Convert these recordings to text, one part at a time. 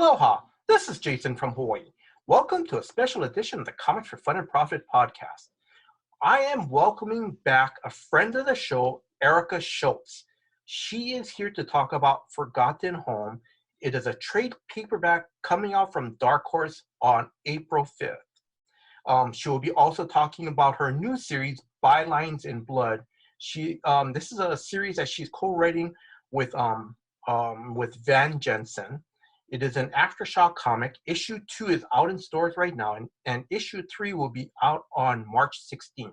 Aloha, this is Jason from Hawaii. Welcome to a special edition of the Comics for Fun and Profit podcast. I am welcoming back a friend of the show, Erica Schultz. She is here to talk about Forgotten Home. It is a trade paperback coming out from Dark Horse on April 5th. She will be also talking about her new series, Bylines in Blood. This is a series that she's co-writing with Van Jensen. It is an Aftershock comic. Issue 2 is out in stores right now, and issue 3 will be out on March 16th.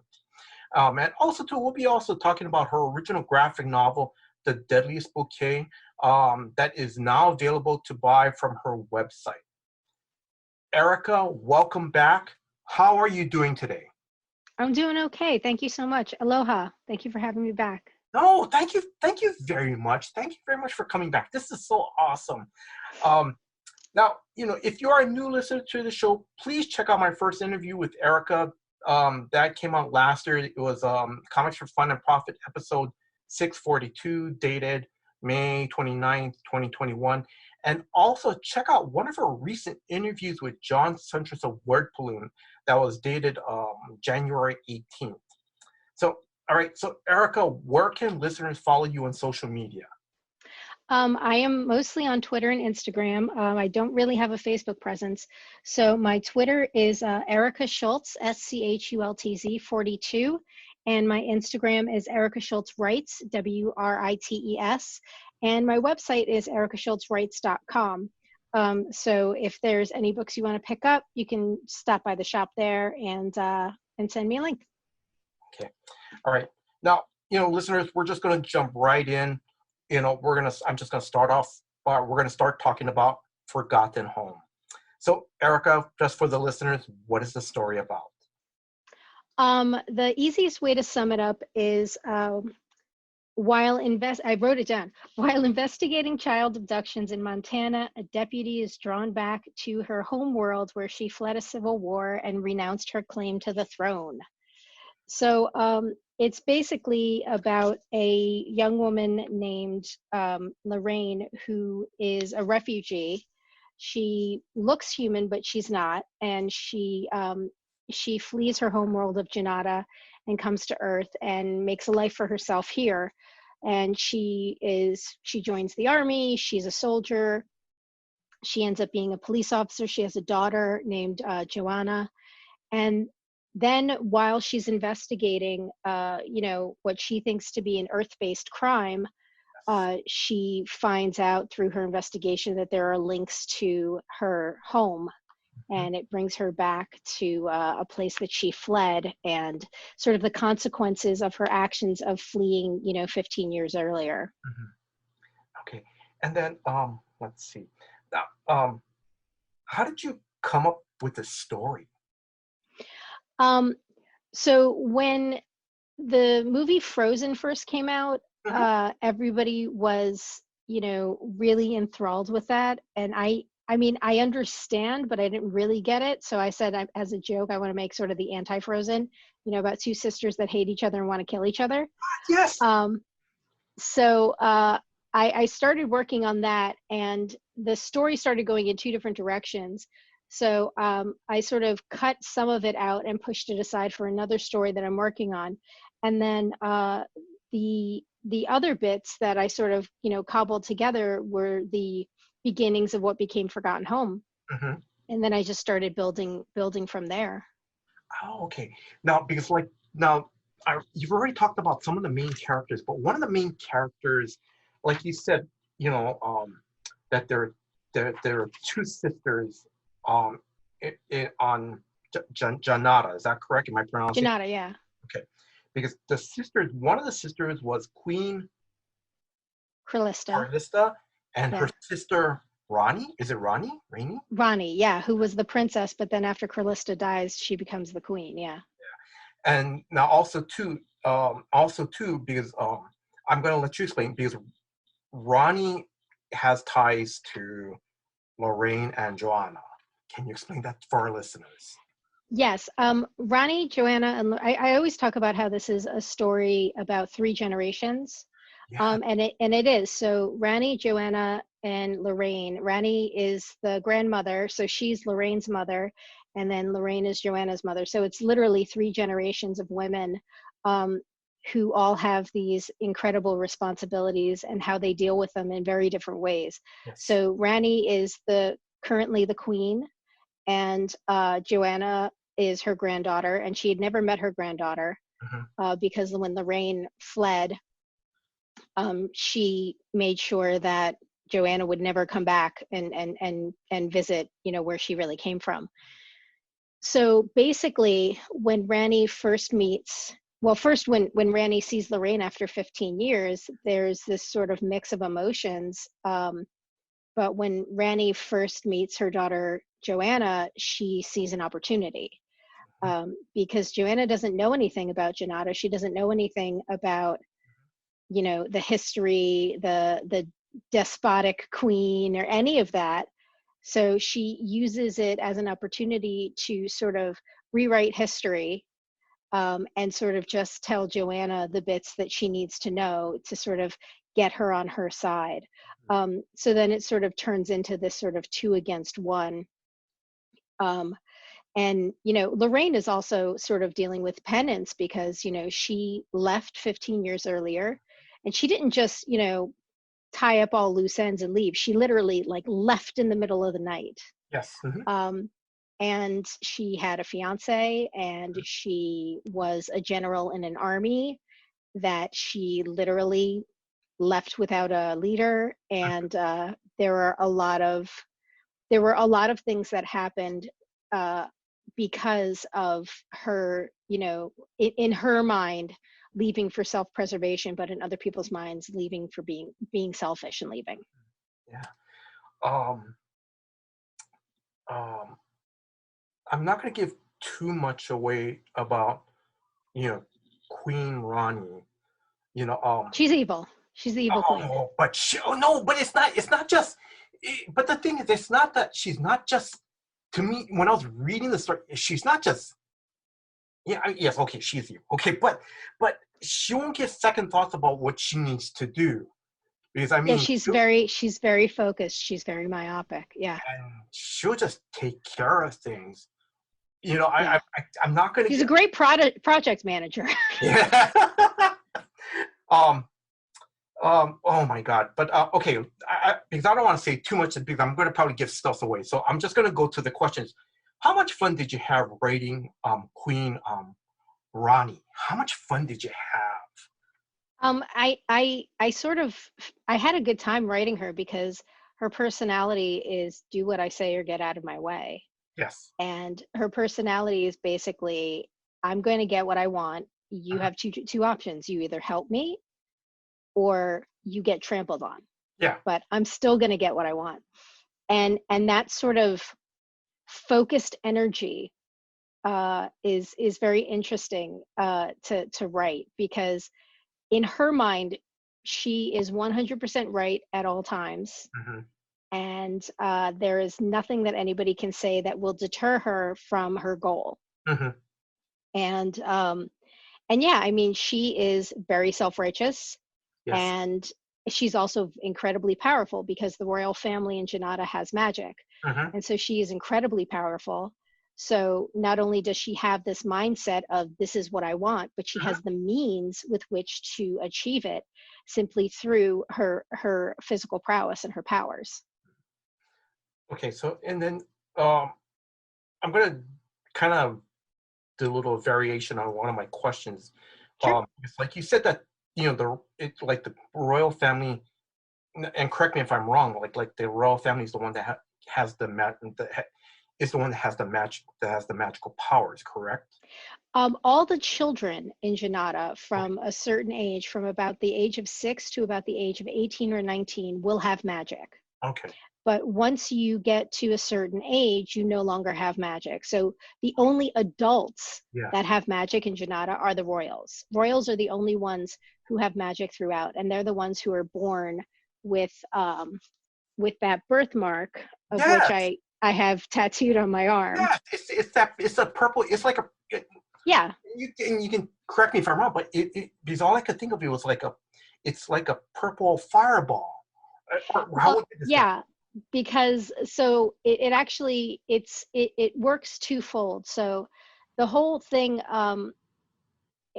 And also, too, we'll be also talking about her original graphic novel, The Deadliest Bouquet, that is now available to buy from her website. Erica, welcome back. How are you doing today? I'm doing okay. Thank you so much. Aloha. Thank you for having me back. No, thank you very much. Thank you very much for coming back. This is so awesome. Now, if you are a new listener to the show, please check out my first interview with Erica. That came out last year. It was Comics for Fun and Profit, episode 642, dated May 29th, 2021. And also check out one of her recent interviews with John Suntress of Word Balloon that was dated January 18th. All right, so Erica, where can listeners follow you on social media? I am mostly on Twitter and Instagram. I don't really have a Facebook presence. So my Twitter is Erica Schultz, SCHULTZ 42. And my Instagram is Erica Schultz Writes, WRITES. And my website is ericaschultzwrites.com. So if there's any books you want to pick up, you can stop by the shop there and send me a link. Okay. All right. Now, listeners, we're just going to jump right in. I'm just going to start off. We're going to start talking about Forgotten Home. So, Erica, just for the listeners, what is the story about? The easiest way to sum it up is I wrote it down. While investigating child abductions in Montana, a deputy is drawn back to her home world where she fled a civil war and renounced her claim to the throne. So it's basically about a young woman named Lorraine, who is a refugee. She looks human, but she's not. And she flees her homeworld of Janata and comes to Earth and makes a life for herself here. And she joins the army. She's a soldier. She ends up being a police officer. She has a daughter named Joanna. And then while she's investigating, what she thinks to be an Earth-based crime, she finds out through her investigation that there are links to her home, and it brings her back to a place that she fled and sort of the consequences of her actions of fleeing, 15 years earlier. Mm-hmm. Okay. And then, let's see. Now, how did you come up with the story? So when the movie Frozen first came out, everybody was, really enthralled with that. And I understand, but I didn't really get it. So I said, as a joke, I want to make sort of the anti-Frozen, about two sisters that hate each other and want to kill each other. Yes. So I started working on that, and the story started going in two different directions. So I sort of cut some of it out and pushed it aside for another story that I'm working on. And then the other bits that I sort of, cobbled together were the beginnings of what became Forgotten Home. Mm-hmm. And then I just started building from there. Oh, okay. Now, because you've already talked about some of the main characters, but one of the main characters, like you said, that there are two sisters on Janata. Is that correct? Am I pronouncing it? Janata, yeah. Okay. Because one of the sisters was Queen Carlista, and her sister Rani. Is it Rani? Rainey? Rani, yeah, who was the princess, but then after Carlista dies, she becomes the queen, yeah. And now also too, because I'm going to let you explain, because Rani has ties to Lorraine and Joanna. Can you explain that for our listeners? Yes, Rani, Joanna, and I always talk about how this is a story about three generations, and it is. So Rani, Joanna, and Lorraine. Rani is the grandmother, so she's Lorraine's mother, and then Lorraine is Joanna's mother. So it's literally 3 generations of women who all have these incredible responsibilities and how they deal with them in very different ways. Yes. So Rani is currently the queen, and Joanna is her granddaughter, and she had never met her granddaughter because when Lorraine fled, she made sure that Joanna would never come back and visit, where she really came from. So basically, when Rani first meets, when Rani sees Lorraine after 15 years, there's this sort of mix of emotions. But when Rani first meets her daughter, Joanna, she sees an opportunity. Because Joanna doesn't know anything about Janata. She doesn't know anything about, the history, the despotic queen or any of that. So she uses it as an opportunity to sort of rewrite history and sort of just tell Joanna the bits that she needs to know to sort of get her on her side. So then it sort of turns into this sort of 2 against 1. And, Lorraine is also sort of dealing with penance because, she left 15 years earlier, and she didn't just, tie up all loose ends and leave. She literally left in the middle of the night. Yes. And she had a fiance, and she was a general in an army that she literally left without a leader. And there were a lot of things that happened because of her, in her mind, leaving for self-preservation, but in other people's minds, leaving for being selfish and leaving. Yeah. I'm not going to give too much away about, Queen Rani. She's evil. She's the evil queen. But it's not just. But the thing is, it's not that she's not just. To me, when I was reading the story, she's not just. Yeah. Yes. Okay. She's evil. Okay. But she won't give second thoughts about what she needs to do, because I mean. Yeah, she's very focused. She's very myopic. Yeah. And she'll just take care of things. I'm not going to. She's a great project manager. Yeah. Oh my God. But okay, because I don't want to say too much because I'm going to probably give stuff away. So I'm just going to go to the questions. How much fun did you have writing Queen Rani? How much fun did you have? I had a good time writing her because her personality is do what I say or get out of my way. Yes. And her personality is basically, I'm going to get what I want. You have two options. You either help me or you get trampled on. Yeah. But I'm still going to get what I want. And that sort of focused energy is very interesting to write, because in her mind, she is 100% right at all times. And there is nothing that anybody can say that will deter her from her goal. And yeah, I mean, she is very self-righteous. Yes. And she's also incredibly powerful because the royal family in Janata has magic. And so she is incredibly powerful. So not only does she have this mindset of this is what I want, but she has the means with which to achieve it simply through her physical prowess and her powers. Okay, so and then I'm going to kind of do a little variation on one of my questions. Sure. It's like you said that the royal family, and correct me if I'm wrong, like the royal family is the one that has the magical powers, correct? All the children in Janata from a certain age, from about the age of 6 to about the age of 18 or 19, will have magic. Okay. But once you get to a certain age, you no longer have magic. So the only adults that have magic in Janata are the royals. Royals are the only ones who have magic throughout, and they're the ones who are born with that birthmark of which I have tattooed on my arm. Yeah, it's a purple. It's like a. Yeah. You can correct me if I'm wrong, but because all I could think of it was it's like a purple fireball. Or how Well, would you describe yeah, because so it actually it works twofold. So the whole thing,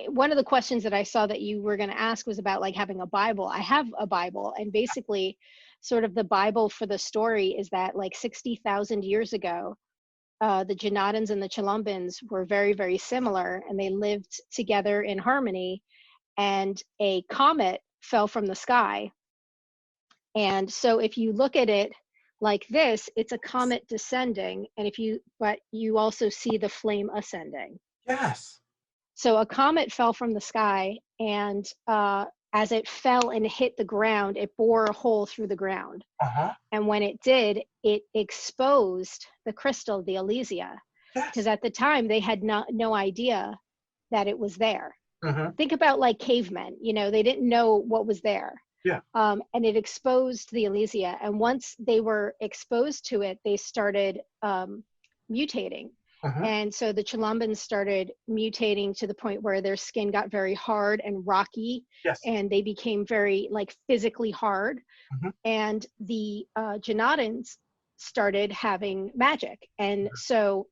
one of the questions that I saw that you were going to ask was about like having a Bible. I have a Bible, and basically, sort of the Bible for the story is that like 60,000 years ago, the Janatans and the Chalumbans were very, very similar, and they lived together in harmony. And a comet fell from the sky, and so if you look at it like this, it's a comet descending, and but you also see the flame ascending. Yes. So a comet fell from the sky, and as it fell and hit the ground, it bore a hole through the ground. Uh-huh. And when it did, it exposed the crystal, the Elysia, because Yes. at the time they had no idea that it was there. Mm-hmm. Think about like cavemen, they didn't know what was there. Yeah. And it exposed the Elysia. And once they were exposed to it, they started mutating. Mm-hmm. And so the Chalumbans started mutating to the point where their skin got very hard and rocky, Yes. and they became very like physically hard. Mm-hmm. And the Janatans started having magic. And so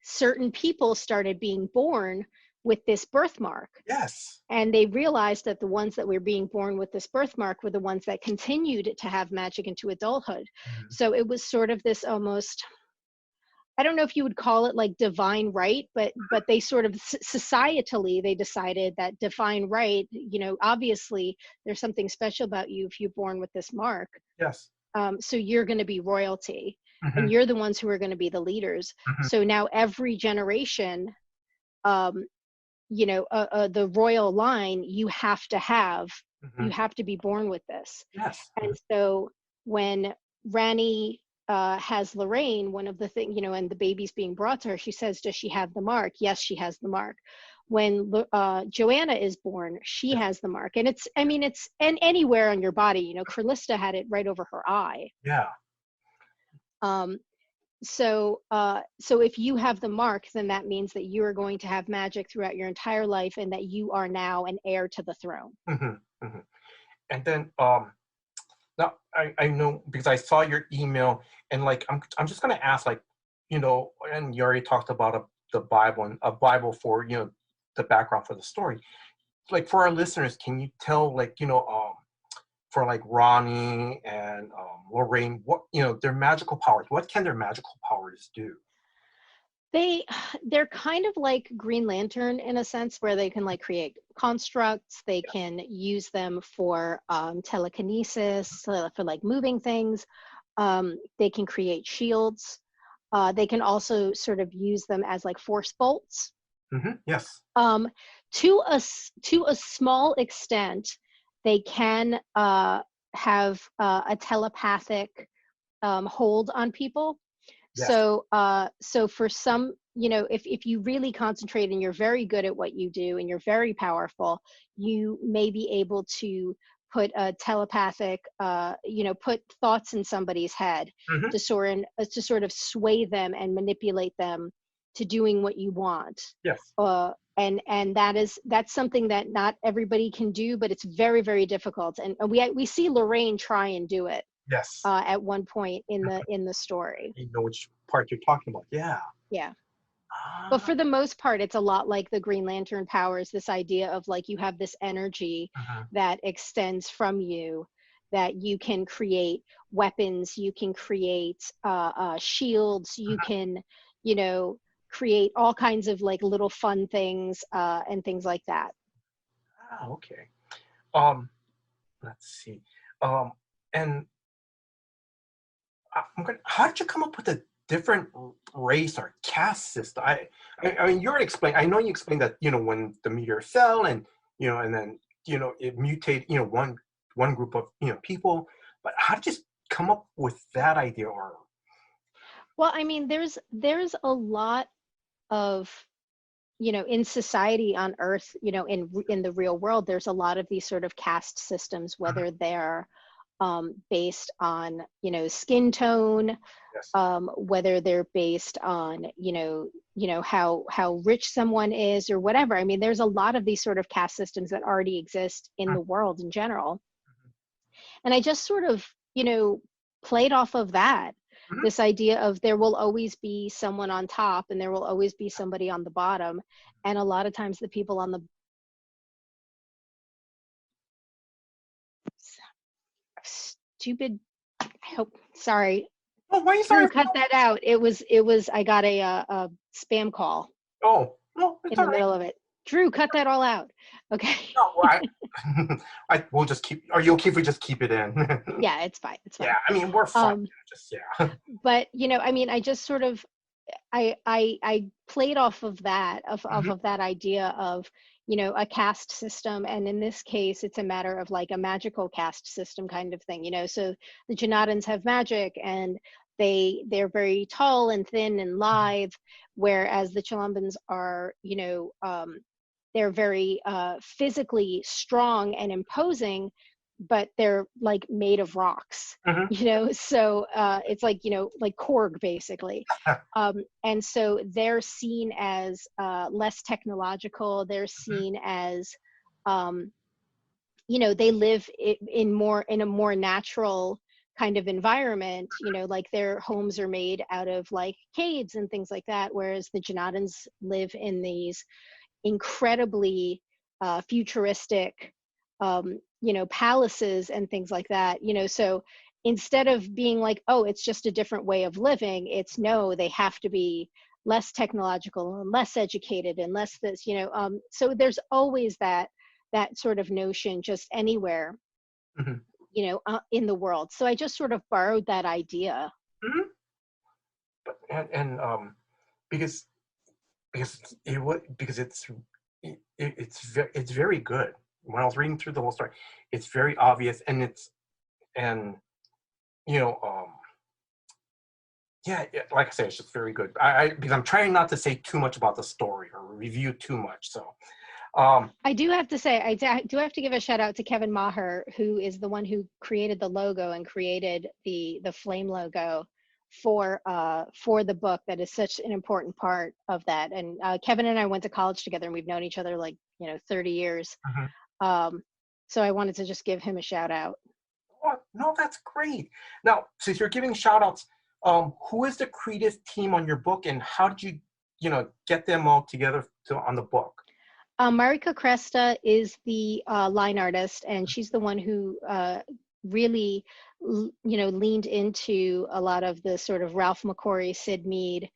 certain people started being born with this birthmark, Yes. and they realized that the ones that were being born with this birthmark were the ones that continued to have magic into adulthood. Mm-hmm. So it was sort of this almost, I don't know if you would call it like divine right, but they sort of societally they decided that divine right, obviously there's something special about you if you're born with this mark. Yes. So you're going to be royalty, Mm-hmm. and you're the ones who are going to be the leaders. Mm-hmm. So now every generation, the royal line, you have Mm-hmm. to be born with this. Yes. And so when Rani has Lorraine, one of the things, and the baby's being brought to her, she says, does she have the mark? Yes, she has the mark. When Joanna is born, she has the mark. And it's and anywhere on your body, Carlista had it right over her eye. Yeah. So if you have the mark, then that means that you are going to have magic throughout your entire life, and that you are now an heir to the throne. Mm-hmm. Mm-hmm. And then now I know because I saw your email, and like I'm just gonna ask, like, and you already talked about the Bible, and a Bible for the background for the story. Like, for our listeners, can you tell, like, for like Ronnie and Lorraine, what their magical powers? What can their magical powers do? They're kind of like Green Lantern in a sense, where they can like create constructs. They can use them for telekinesis, for like moving things. They can create shields. They can also sort of use them as like force bolts. Mm-hmm. Yes. To a small extent, they can have a telepathic hold on people. Yes. So for some, if you really concentrate and you're very good at what you do and you're very powerful, you may be able to put a telepathic, put thoughts in somebody's head Mm-hmm. to sort of sway them and manipulate them to doing what you want. Yes. And that's something that not everybody can do, but it's very, very difficult. And we see Lorraine try and do it Yes. at one point in the story. You know which part you're talking about. Yeah. Yeah. But Ah. for the most part, it's a lot like the Green Lantern powers, this idea of like you have this energy Mm-hmm. that extends from you, that you can create weapons, you can create shields, you can, create all kinds of like little fun things and things like that. Ah, okay. Um, let's see. And how did you come up with a different race or caste system? I mean, you already explained. I know you explained that when the meteor fell, and and then it mutated one group of people. But how did you come up with that idea? Or Well, I mean, there's a lot of, in society on Earth, in the real world, there's a lot of these sort of caste systems, whether they're based on, skin tone, yes. whether they're based on, how rich someone is or whatever. I mean, there's a lot of these sort of caste systems that already exist in the world in general. And I just sort of, played off of that, Mhm. this idea of there will always be someone on top and there will always be somebody on the bottom. And a lot of times the people on the stupid, I hope, sorry, Oh, why are you sorry Drew, for cut that? that out. I got a spam call Oh, no, it's in all the right. middle of it. Drew, cut that all out. Okay. No, we'll just keep. Are you okay if we just keep it in? Yeah, it's fine. It's Yeah, fine. I mean we're fine. Um, Just yeah. but I just sort of I played off of that Mhm. of that idea of a caste system, and in this case it's a matter of like a magical caste system kind of thing. So the Janatans have magic, and they're very tall and thin and lithe, whereas the Chalambans are they're very physically strong and imposing, but they're like made of rocks. Mhm. So it's like like Korg basically. And so they're seen as less technological. They're Mhm. seen as um, they live in a more natural kind of environment. Like their homes are made out of like caves and things like that, whereas the Janatans live in these incredibly futuristic palaces and things like that. So instead of being like, oh, it's just a different way of living, it's no, they have to be less technological and less educated and less this. So there's always that sort of notion just anywhere Mhm. in the world. So I just sort of borrowed that idea. Mhm. But and because because it's very good. When I was reading through the whole story, it's very obvious, and and you know yeah, like I said, it's just very good. Because I'm trying not to say too much about the story or review too much. So um I do have to say, I do have to give a shout out to Kevin Maher, who is the one who created the logo and created the flame logo for the book. That is such an important part of that. And Kevin and I went to college together, and we've known each other like 30 years. mhm. Um, so I wanted to just give him a shout out. Oh, no, that's great. Now, since you're giving shout outs, who is the creative team on your book, and how did you get them all together on the book? Marika Cresta is the line artist, and she's the one who really, leaned into a lot of the sort of Ralph McQuarrie, Sid Mead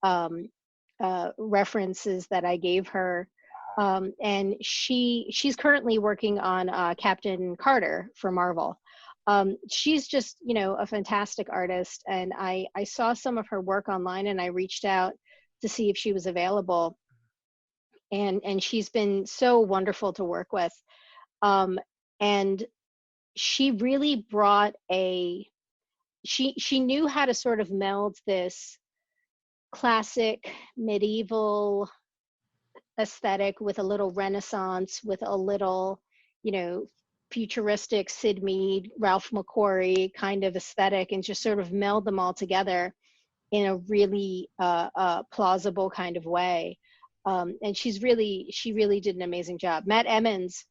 um, references that I gave her. And she's currently working on Captain Carter for Marvel. She's just, a fantastic artist, and I saw some of her work online, and I reached out to see if she was available, and she's been so wonderful to work with. um, and she really brought she knew how to sort of meld this classic medieval aesthetic with a little renaissance, with a little you know futuristic Sid Mead, Ralph McQuarrie kind of aesthetic, and just sort of meld them all together in a really plausible kind of way. And she really did an amazing job. Matt Emmons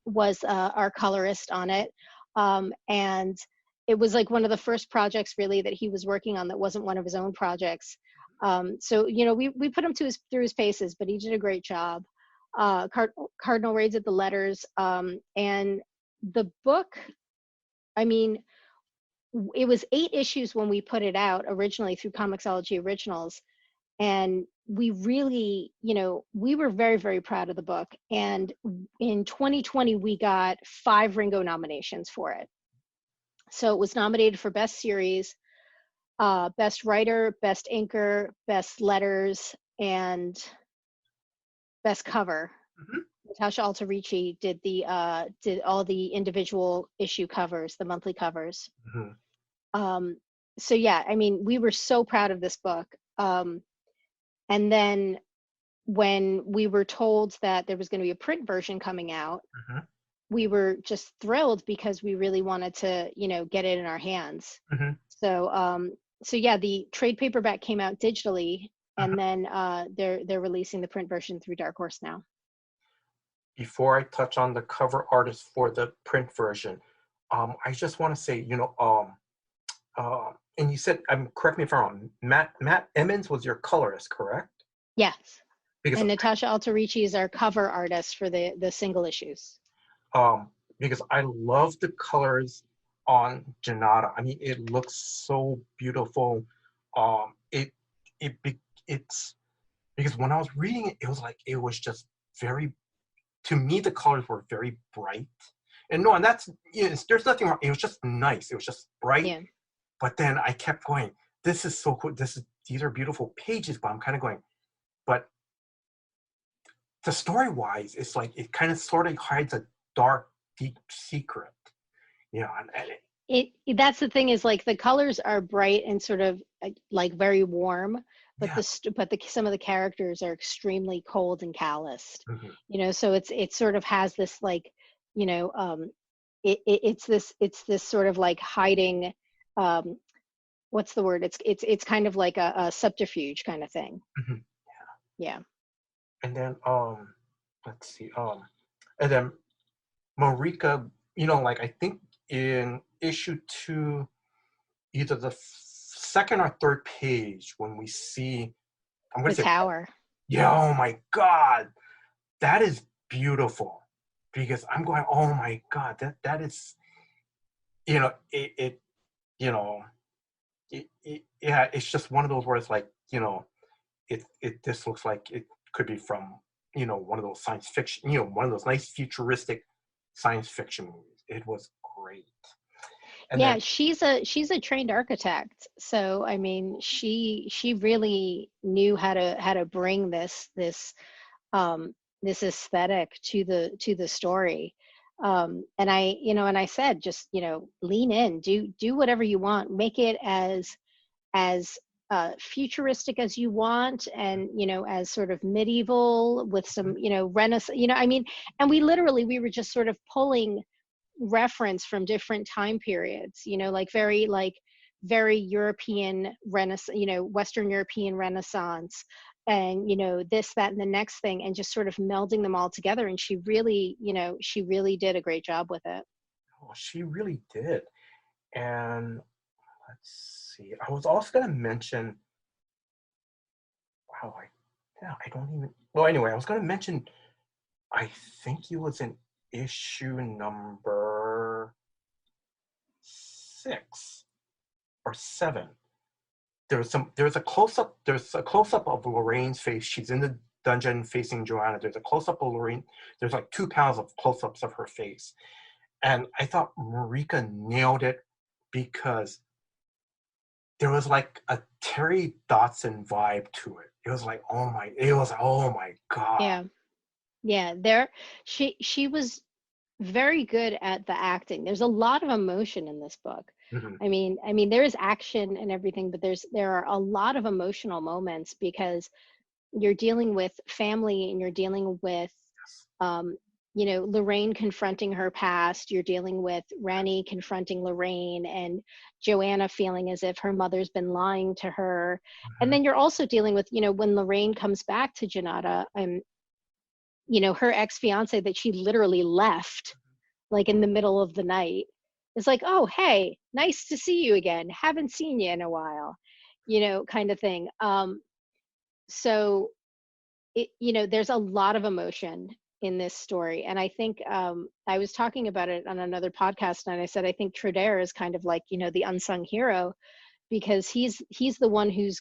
was our colorist on it. And it was like one of the first projects really that he was working on that wasn't one of his own projects. So, we put him through his paces, but he did a great job. Cardinal Ray did the letters. And the book, I mean, it was 8 issues when we put it out originally through Comixology Originals. And we really, we were very, very proud of the book. And in 2020, we got 5 Ringo nominations for it. So it was nominated for Best Series, Best Writer, Best Inker, Best Letters, and Best Cover. Mhm. Natasha Alterici did all the individual issue covers, the monthly covers. Mhm. Um, so yeah, I mean, we were so proud of this book. And then when we were told that there was going to be a print version coming out, Mhm. we were just thrilled because we really wanted to, get it in our hands. Mhm. So yeah, the trade paperback came out digitally, Mhm. and then they're releasing the print version through Dark Horse now. Before I touch on the cover artist for the print version, I just want to say, and you said, correct me if I'm wrong, Matt Emmons was your colorist, correct? Yes. Because And Natasha Alterici is our cover artist for the single issues. um, because I love the colors on Janata. I mean, it looks so beautiful. Um, it it's because when I was reading it, it was like it was just very. To me, the colors were very bright, and no, and that's there's nothing wrong. It was just nice. It was just bright. Yeah. But then I kept going. This is so cool. These are beautiful pages, but I'm kind of going. But the story wise, it's like it kind of sort of hides a dark, deep secret. And That's the thing, is like the colors are bright and sort of like very warm, but yeah. some of the characters are extremely cold and calloused. Mhm. So it sort of has this like, you know, it's this sort of like hiding, um, what's the word? It's kind of like a subterfuge kind of thing. Mhm. Yeah. And then let's see and then Marika, like I think in issue 2, either the second or third page, when we see, I'm gonna The say, tower. yeah, oh my God, that is beautiful, because I'm going, oh my God, that is, it you know yeah, it's just one of those where it's like, it this looks like it could be from, one of those science fiction, one of those nice futuristic science fiction movies. It was great. And Yeah, then she's a trained architect. So I mean, she really knew how to bring this aesthetic to the story. And I said, just, lean in, do whatever you want, make it as futuristic as you want, and as sort of medieval with some, renaissance, I mean, and we were just sort of pulling reference from different time periods, like very European Renaissance, Western European Renaissance, and this, that, and the next thing, and just sort of melding them all together. And she really did a great job with it. oh, she really did. And let's see, I was also going to mention, wow, I don't even, well, anyway, I was going to mention, I think it was in issue number 6 or 7. There's a close-up of Lorraine's face. She's in the dungeon facing Joanna. There's a close-up of Lorraine. There's like 2 panels of close-ups of her face. And I thought Marika nailed it, because there was like a Terry Dodson vibe to it. It was, oh my God. Yeah, yeah. She was very good at the acting. There's a lot of emotion in this book. Mhm. I mean, there is action and everything, but there are a lot of emotional moments, because you're dealing with family, and you're dealing with, um, Lorraine confronting her past. You're dealing with Rani confronting Lorraine, and Joanna feeling as if her mother's been lying to her. And Mhm. then you're also dealing with, when Lorraine comes back to Janata, her ex-fiance that she literally left, like in the middle of the night. It's like, oh, hey, nice to see you again. Haven't seen you in a while, kind of thing. So there's a lot of emotion in this story. And I think, I was talking about it on another podcast, and I said, I think Trudeau is kind of like, the unsung hero, because he's the one he's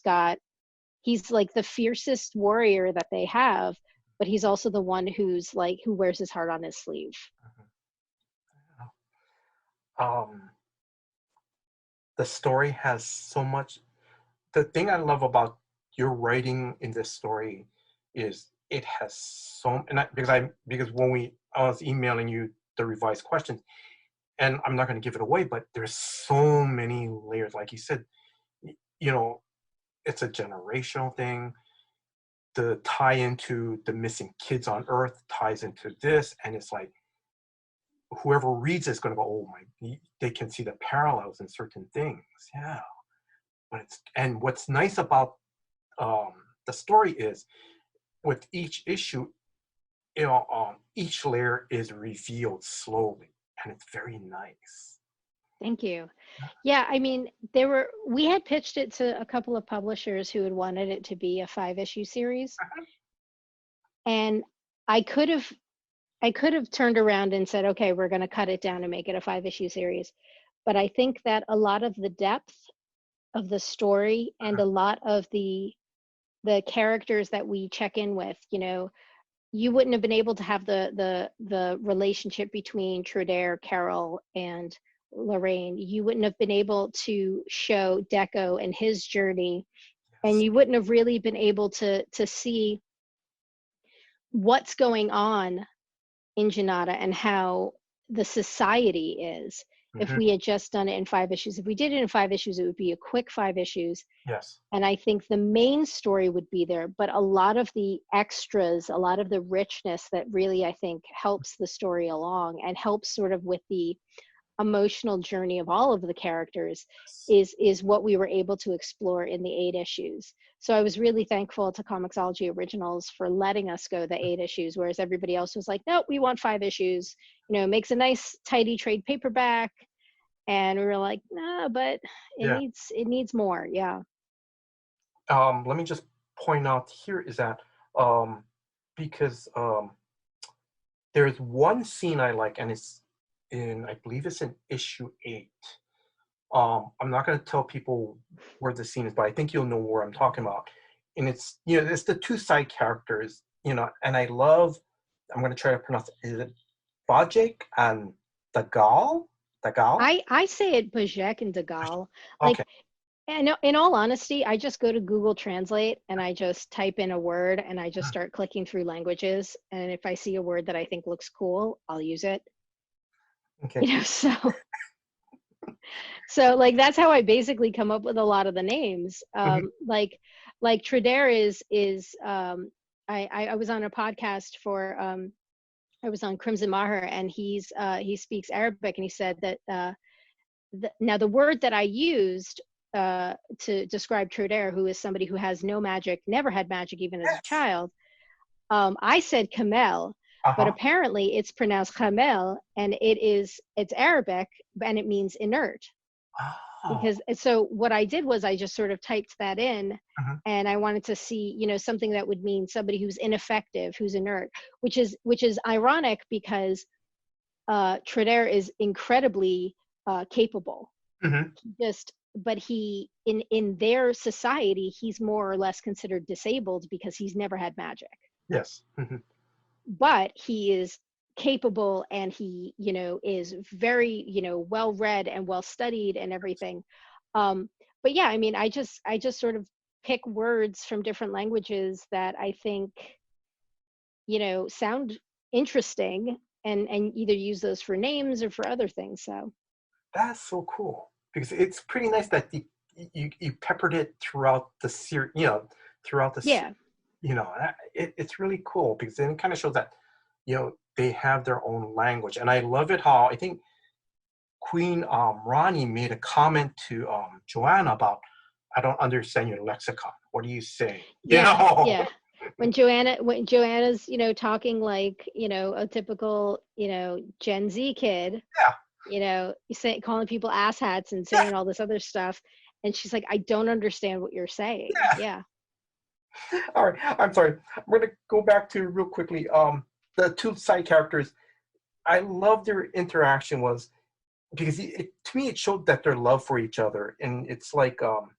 like the fiercest warrior that they have, but he's also the one who wears his heart on his sleeve. Um, the story has so much. The thing I love about your writing in this story is it has so, because I was emailing you the revised questions, and I'm not going to give it away, but there's so many layers. Like you said, you know, it's a generational thing. The tie into the missing kids on Earth ties into this, and it's like whoever reads it's going to go, oh my, they can see the parallels in certain things. Yeah, and what's nice about um, the story is with each issue, each layer is revealed slowly, and it's very nice. Thank you. Yeah, I mean, we had pitched it to a couple of publishers who had wanted it to be a 5 issue series. And I could have I could have turned around and said, okay, we're going to cut it down and make it a 5 issue series. But I think that a lot of the depth of the story and a lot of the characters that we check in with, you wouldn't have been able to have the relationship between Trudeau, Carol, and Lorraine. You wouldn't have been able to show Deco and his journey, and Yes. you wouldn't have really been able to see what's going on in Janata and how the society is if Hmm. we had just done it in 5 issues. If we did it in 5 issues, it would be a quick 5 issues. Yes. And I think the main story would be there, but a lot of the extras, a lot of the richness that really, I think, helps the story along and helps sort of with the emotional journey of all of the characters is what we were able to explore in the 8 issues. So I was really thankful to Comixology Originals for letting us go the 8 issues, whereas everybody else was like, no, we want 5 issues. Makes a nice tidy trade paperback. And we were like, no, but Yeah. it needs more. Yeah. Let me just point out here is that because there's one scene I like, and it's I believe it's in issue 8. I'm not going to tell people where the scene is, but I think you'll know where I'm talking about. And it's the two side characters, and I love. I'm going to try to pronounce it. Is it Bajik and Dagal? Dagal? I say it Bajek and Degal. Okay. Like, and in all honesty, I just go to Google Translate and I just type in a word and I just start clicking through languages. And if I see a word that I think looks cool, I'll use it. Okay. So like that's how I basically come up with a lot of the names. Like Trudeau is I was on a podcast for I was on Crimson Maher, and he speaks Arabic, and he said that now the word that I used to describe Trudeau, who is somebody who has no magic, never had magic even as a Yes. child, I said kamel, but Uh-huh. apparently it's pronounced kamel, and it's Arabic, and it means inert. Oh. Because so what I did was I just sort of typed that in, Mhm. and I wanted to see something that would mean somebody who's ineffective, who's inert, which is ironic because Trudeau is incredibly capable. Mhm. But he in their society, he's more or less considered disabled because he's never had magic. Yes. Mhm. But he is capable, and he is very well read and well studied and everything. But yeah, I mean, I just sort of pick words from different languages that I think sound interesting, and either use those for names or for other things. So That's so cool because it's pretty nice that you peppered it throughout the series, throughout the yeah. it's really cool because then it kind of shows that they have their own language, and I love it how I think Queen Ronnie made a comment to Joanna about, I don't understand your lexicon. What do you say? Yeah, yeah. When Joanna's, talking like, a typical, Gen Z kid, Yeah. calling people asshats and saying all this other stuff, and she's like, I don't understand what you're saying. Yeah. Yeah. All right. I'm sorry. I'm going to go back to real quickly. The two side characters. I love their interaction was because to me it showed that their love for each other, and it's like um,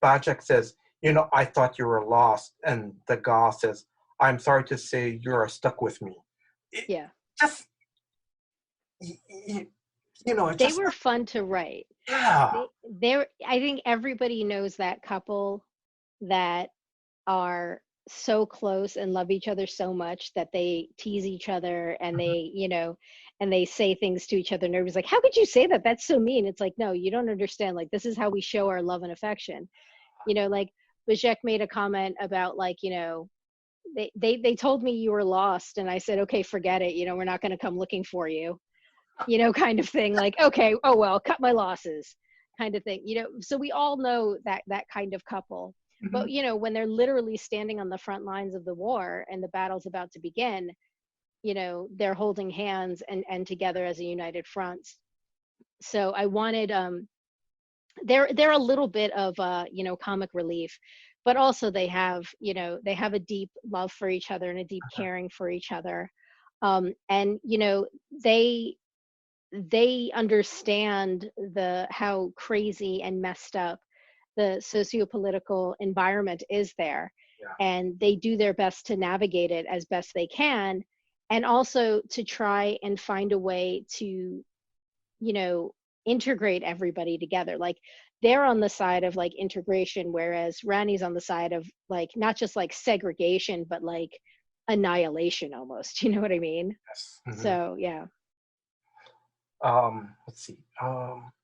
Bajak says, I thought you were lost, and the Ga says, I'm sorry to say you are stuck with me. It Yeah. just, y- y- it They just, were fun to write. yeah. I think everybody knows that couple that are so close and love each other so much that they tease each other, and Mhm. they say things to each other, and everybody's like, how could you say that? That's so mean. It's like, no, you don't understand. Like, this is how we show our love and affection. Like Bajek made a comment about, like, they told me you were lost, and I said, okay, forget it. We're not going to come looking for you, kind of thing. Like, okay, oh well, cut my losses, kind of thing. So we all know that kind of couple. But Mhm. when they're literally standing on the front lines of the war and the battle's about to begin, they're holding hands and together as a united front. So I wanted, they're a little bit of comic relief, but also they have a deep love for each other and a deep caring for each other. And they understand how crazy and messed up the socio-political environment is there, Yeah. and they do their best to navigate it as best they can, and also to try and find a way to integrate everybody together. Like, they're on the side of like integration, whereas Rani's on the side of like not just like segregation, but like annihilation almost. You know what I mean? Yes. Mm-hmm. So yeah. Let's see.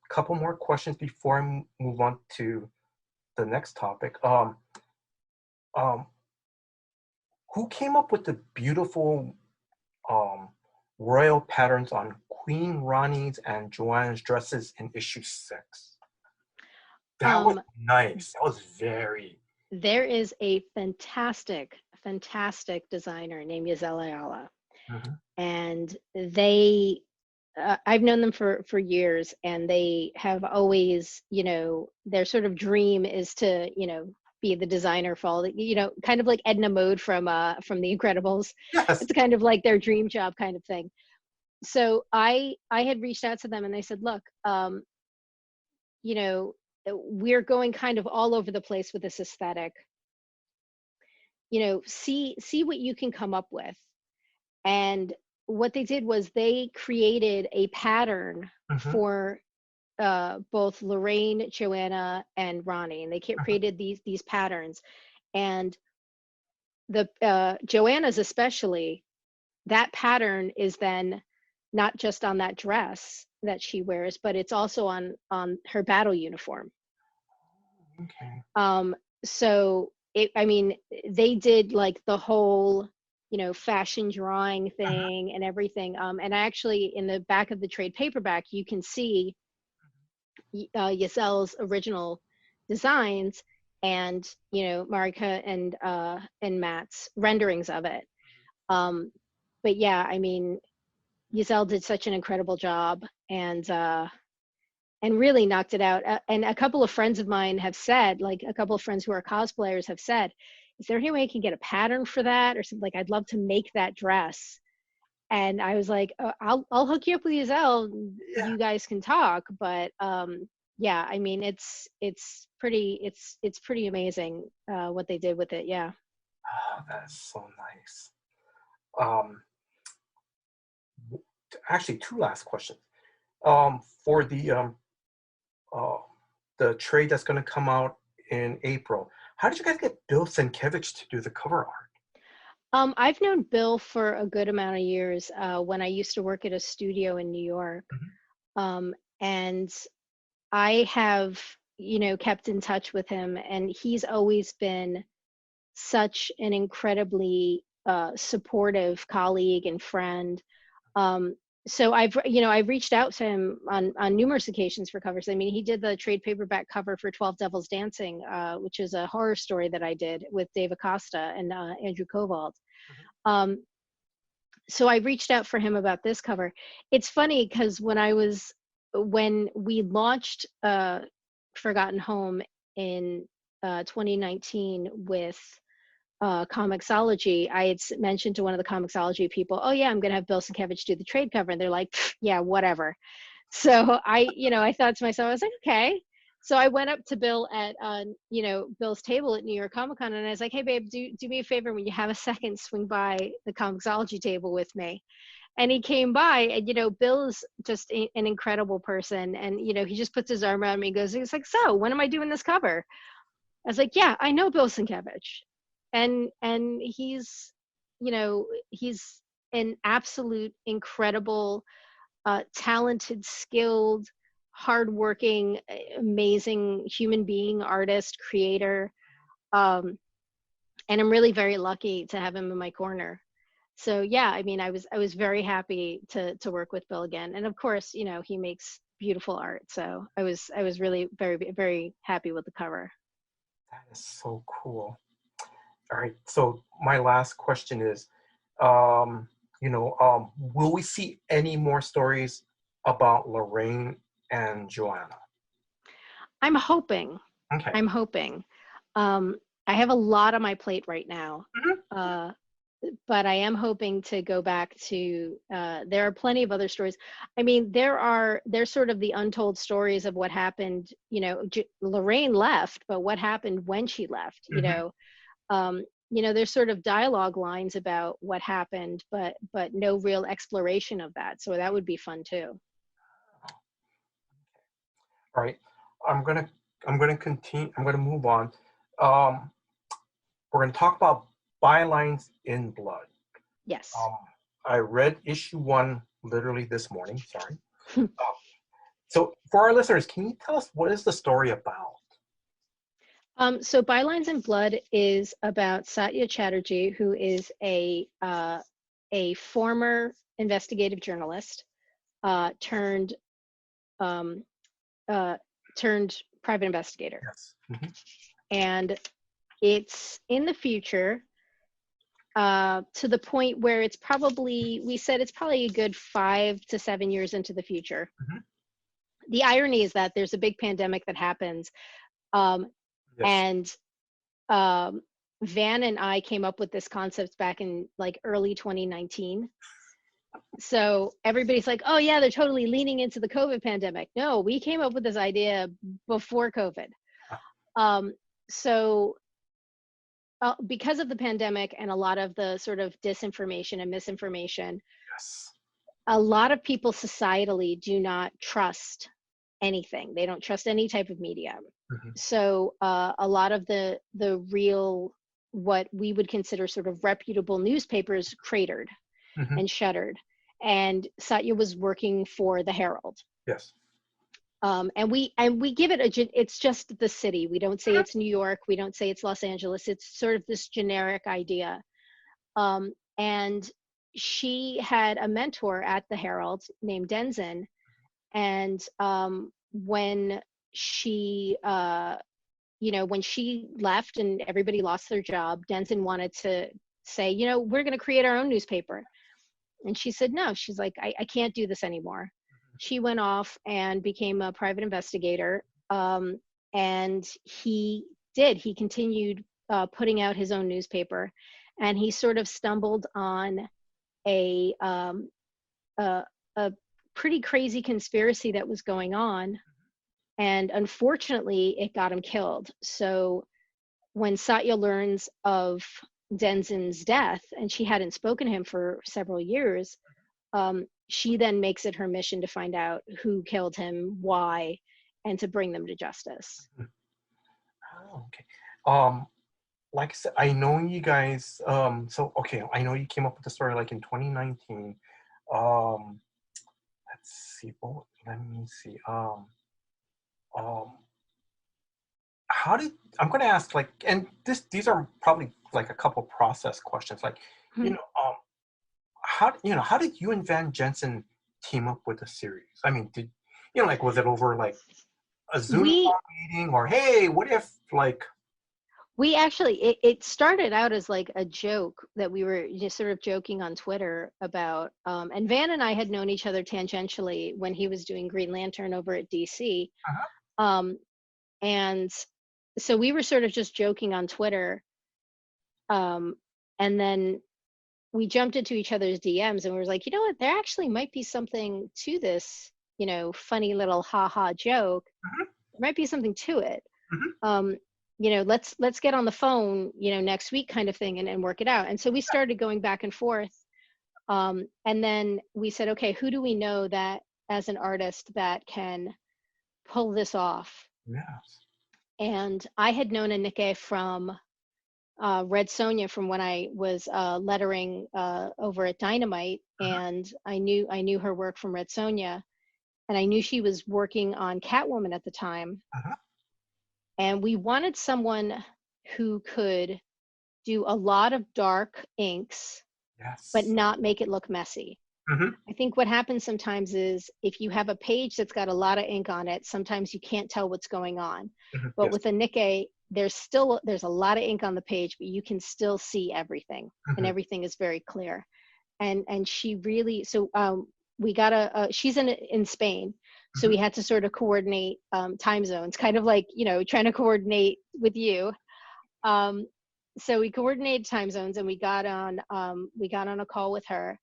Couple more questions before I move on to the next topic. Who came up with the beautiful royal patterns on Queen Rani's and Joanna's dresses in issue 6? That was nice. That was very. There is a fantastic designer named Yazel Ayala, and they I've known them for years, and they have always, their sort of dream is to, be the designer for all the, kind of like Edna Mode from The Incredibles. Yes. It's kind of like their dream job kind of thing. So I had reached out to them and they said, look, we're going kind of all over the place with this aesthetic. See what you can come up with. And what they did was they created a pattern for both Lorraine, Joanna, and Rani, and they created these patterns. And the Joanna's especially, that pattern is then not just on that dress that she wears, but it's also on her battle uniform. Okay. So they did like the whole fashion drawing thing and everything. And I actually, in the back of the trade paperback, you can see Yazel's original designs and Marika and Matt's renderings of it. But yeah, Yazel did such an incredible job, and really knocked it out. And a couple of friends of mine have said, like a couple of friends who are cosplayers have said, is there any way I can get a pattern for that or something? Like, I'd love to make that dress. And I was like, I'll hook you up with Yazel. Yeah. You guys can talk. But yeah, it's pretty amazing what they did with it. Yeah. Oh, that's so nice. Actually, two last questions. For the trade that's going to come out in April, how did you guys get Bill Sienkiewicz to do the cover art? I've known Bill for a good amount of years when I used to work at a studio in New York. And I have, kept in touch with him, and he's always been such an incredibly supportive colleague and friend. So I've reached out to him on numerous occasions for covers. He did the trade paperback cover for 12 Devils Dancing, which is a horror story that I did with Dave Acosta and Andrew Kovald. So I reached out for him about this cover. It's funny because when we launched Forgotten Home in 2019 with Comixology, I had mentioned to one of the Comixology people, oh yeah, I'm going to have Bill Sienkiewicz do the trade cover. And they're like, yeah, whatever. So I thought to myself, I was like, okay. So I went up to Bill at, Bill's table at New York Comic Con, and I was like, hey babe, do me a favor, when you have a second, swing by the Comixology table with me. And he came by, and Bill's just an incredible person, and he just puts his arm around me and he's like, so when am I doing this cover? I was like, yeah, I know Bill Sienkiewicz. And he's he's an absolute incredible talented, skilled, hardworking, amazing human being, artist, creator. And I'm really very lucky to have him in my corner. So yeah, I was very happy to work with Bill again. And of course, he makes beautiful art. So I was really very, very happy with the cover. That is so cool. All right. So my last question is, will we see any more stories about Lorraine and Joanna? I'm hoping. Okay. I'm hoping. I have a lot on my plate right now, Mhm. but I am hoping to go back to. There are plenty of other stories. I mean, there's sort of the untold stories of what happened. Lorraine left, but what happened when she left? Mhm. There's sort of dialogue lines about what happened, but no real exploration of that. So that would be fun too. All right. I'm gonna continue. I'm gonna move on. Um, we're gonna talk about bylines in blood. Yes. Um, I read issue 1 literally this morning. Sorry. Um, so for our listeners, can you tell us what is the story about? So Bylines in Blood is about Satya Chatterjee, who is a former investigative journalist turned um, turned private investigator, Yes. Mhm. and it's in the future to the point where we said it's probably a good 5 to 7 years into the future. Mhm. The irony is that there's a big pandemic that happens, um, Yes. and um, Van and I came up with this concept back in like early 2019. So everybody's like, oh yeah, they're totally leaning into the COVID pandemic. No, we came up with this idea before COVID. Um, so because of the pandemic and a lot of the sort of disinformation and misinformation, Yes. a lot of people societally do not trust anything. They don't trust any type of media. Mhm. So a lot of the real, what we would consider sort of reputable newspapers, cratered Mhm. and shuttered. And Satya was working for the Herald. Yes. And we give it it's just the city. We don't say Mhm. it's New York. We don't say it's Los Angeles. It's sort of this generic idea. And she had a mentor at the Herald named Denzin, and when she when she left and everybody lost their job, Denzin wanted to say, we're going to create our own newspaper. And she said no. She's like, I can't do this anymore. She went off and became a private investigator, and he continued putting out his own newspaper, and he sort of stumbled on a a, a pretty crazy conspiracy that was going on, and unfortunately it got him killed. So when Satya learns of Denzin's death, and she hadn't spoken to him for several years, she then makes it her mission to find out who killed him, why, and to bring them to justice. Mhm. Oh, okay. Um, like I said, I know you guys. So okay, I know you came up with the story like in 2019. Um, let's see. Oh, let me see. Um, how did I'm going to ask like, and these are probably like a couple process questions. Like, you Hmm. know, how did you and Van Jensen team up with the series? I mean, like was it over like a Zoom We call meeting or hey, what if like we actually, it started out as like a joke that we were just sort of joking on Twitter about, and Van and I had known each other tangentially when he was doing Green Lantern over at DC. uh-huh, Um, and so we were sort of just joking on Twitter. Um, and then we jumped into each other's DMs and we were like, you know what, there actually might be something to this, funny little ha ha joke. mhm, There might be something to it. mhm, Um, let's get on the phone, next week kind of thing, and work it out. And so we started going back and forth. And then we said, okay, who do we know that as an artist that can pull this off? yes. And I had known Anike from Red Sonja from when I was lettering over at Dynamite, Uh-huh, and I knew her work from Red Sonja, and I knew she was working on Catwoman at the time, uh-huh, and we wanted someone who could do a lot of dark inks but yes. not make it look messy. Mhm, I think what happens sometimes is if you have a page that's got a lot of ink on it, sometimes you can't tell what's going on. mhm, But yes. with a Nikkei, there's a lot of ink on the page, but you can still see everything, and Mhm, everything is very clear. and she really, so we got she's in Spain, so Mhm. we had to sort of coordinate time zones, kind of like, trying to coordinate with you. um, so we coordinated time zones, and we got on a call with her,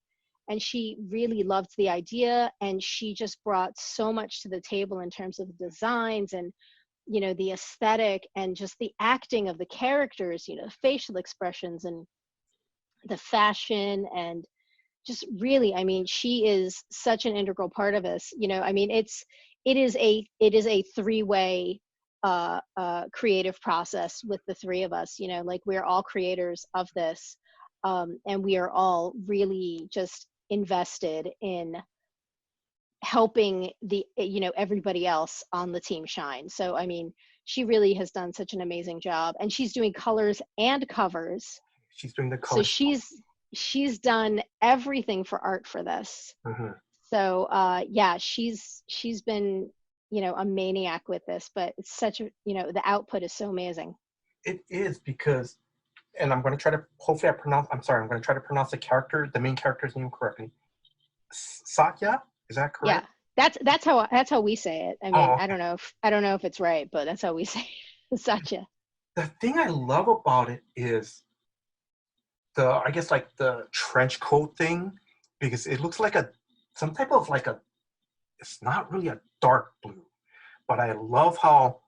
and she really loved the idea, and she just brought so much to the table in terms of the designs, and the aesthetic, and just the acting of the characters, facial expressions, and the fashion, and just really, I mean, she is such an integral part of us. I mean, it is a three-way creative process with the three of us. Like, we're all creators of this, and we are all really just invested in helping everybody else on the team shine. So I mean, she really has done such an amazing job, and she's doing colors and covers. She's doing the So colors. she's done everything for art for this. Mhm. So yeah, she's been a maniac with this, but it's such a, the output is so amazing. It is because, and I'm going to try to, hopefully I pronounce, I'm sorry, I'm going to try to pronounce the main character's name correctly. Satya, is that Yeah, correct? that's how we say it. I mean, Oh, I don't know if it's right, but that's how we say it. Satya. the thing I love about it is I guess like the trench coat thing, because it looks like some type of like it's not really a dark blue, but I love how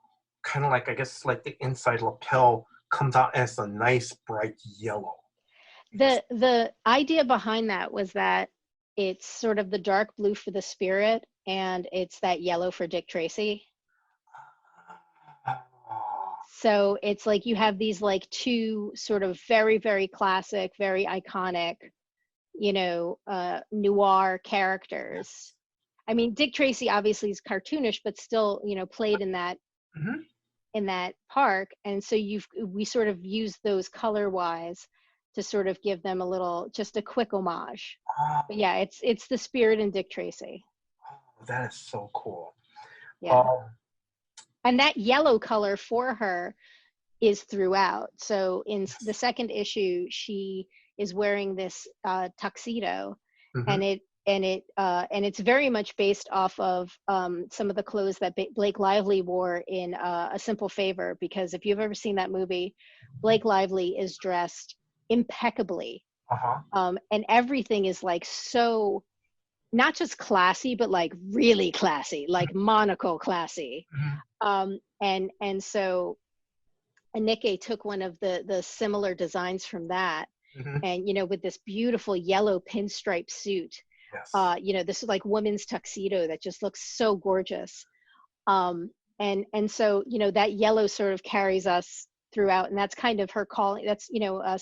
kind of like, I guess like the inside lapel comes out as a nice bright yellow. Because, The idea behind that was that it's sort of the dark blue for the spirit, and it's that yellow for Dick Tracy. ah, So it's like you have these like two sort of very, very classic, very iconic, noir characters. I mean, Dick Tracy obviously is cartoonish, but still, played mhm. in that park. And so we sort of use those color wise to sort of give them just a quick homage. Ah, But yeah, it's the spirit in Dick Tracy. that is so cool. Yeah. Um, And that yellow color for her is throughout. So in the second issue, she is wearing this tuxedo, and mhm. it's very much based off of some of the clothes that Blake Lively wore in A Simple Favor. Because if you've ever seen that movie, Blake Lively is dressed impeccably, Uh-huh. and everything is like so, not just classy, but like really classy, like monocle classy. Mhm. And so Anike took one of the similar designs from that, Mhm. and with this beautiful yellow pinstripe suit, Yes. this is like woman's tuxedo that just looks so gorgeous. And so that yellow sort of carries us throughout, and that's kind of her calling. That's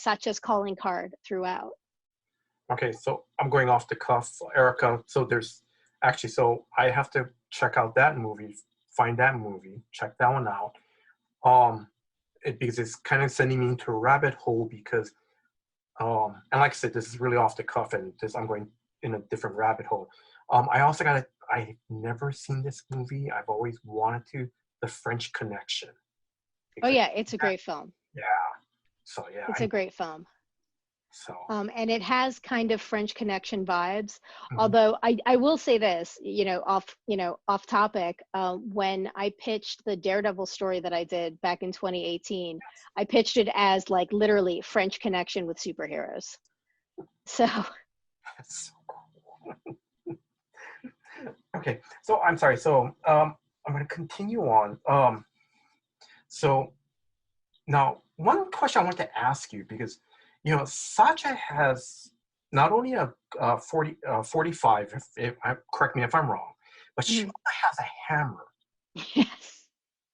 Satya's calling card throughout. Okay, so I'm going off the cuff, Erica. So so I have to check out that movie, find that movie, check that one out. Um, because it's kind of sending me into a rabbit hole because, and like I said, this is really off the cuff, and I'm going in a different rabbit hole. I've never seen this movie. I've always wanted to, The French Connection. Oh Because yeah, it's a great film. yeah, so yeah, It's a great film. so. And it has kind of French Connection vibes. Mhm. Although I will say this, off topic, when I pitched the Daredevil story that I did back in 2018, I pitched it as like literally French Connection with superheroes. So That's so cool. Okay, so I'm sorry. So I'm going to continue on. So now one question I want to ask you, because Sacha has not only a 45. Correct me if I'm wrong, but she mhm. also has a hammer. Yes,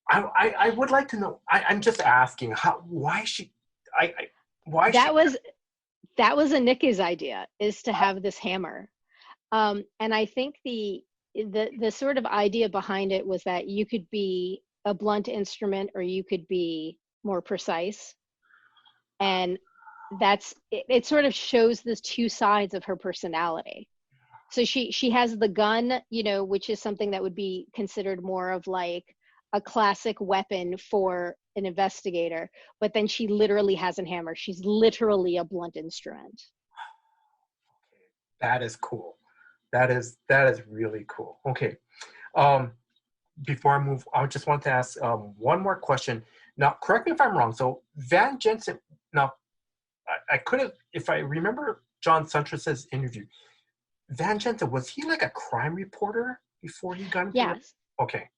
I would like to know. I'm just asking why she I why she. that was Anika's idea, is to have this hammer. And I think the sort of idea behind it was that you could be a blunt instrument, or you could be more precise. And it sort of shows the two sides of her personality. So she has the gun, which is something that would be considered more of like a classic weapon for an investigator, but then she literally has a hammer. She's literally a blunt instrument. That is cool. That is really cool. Okay. Um, Before I move, I just want to ask one more question. Now, correct me if I'm wrong. So Van Jensen. Now, I could have, if I remember John Suntress's interview. Van Jensen, was he like a crime reporter before he got into? Yes. Okay.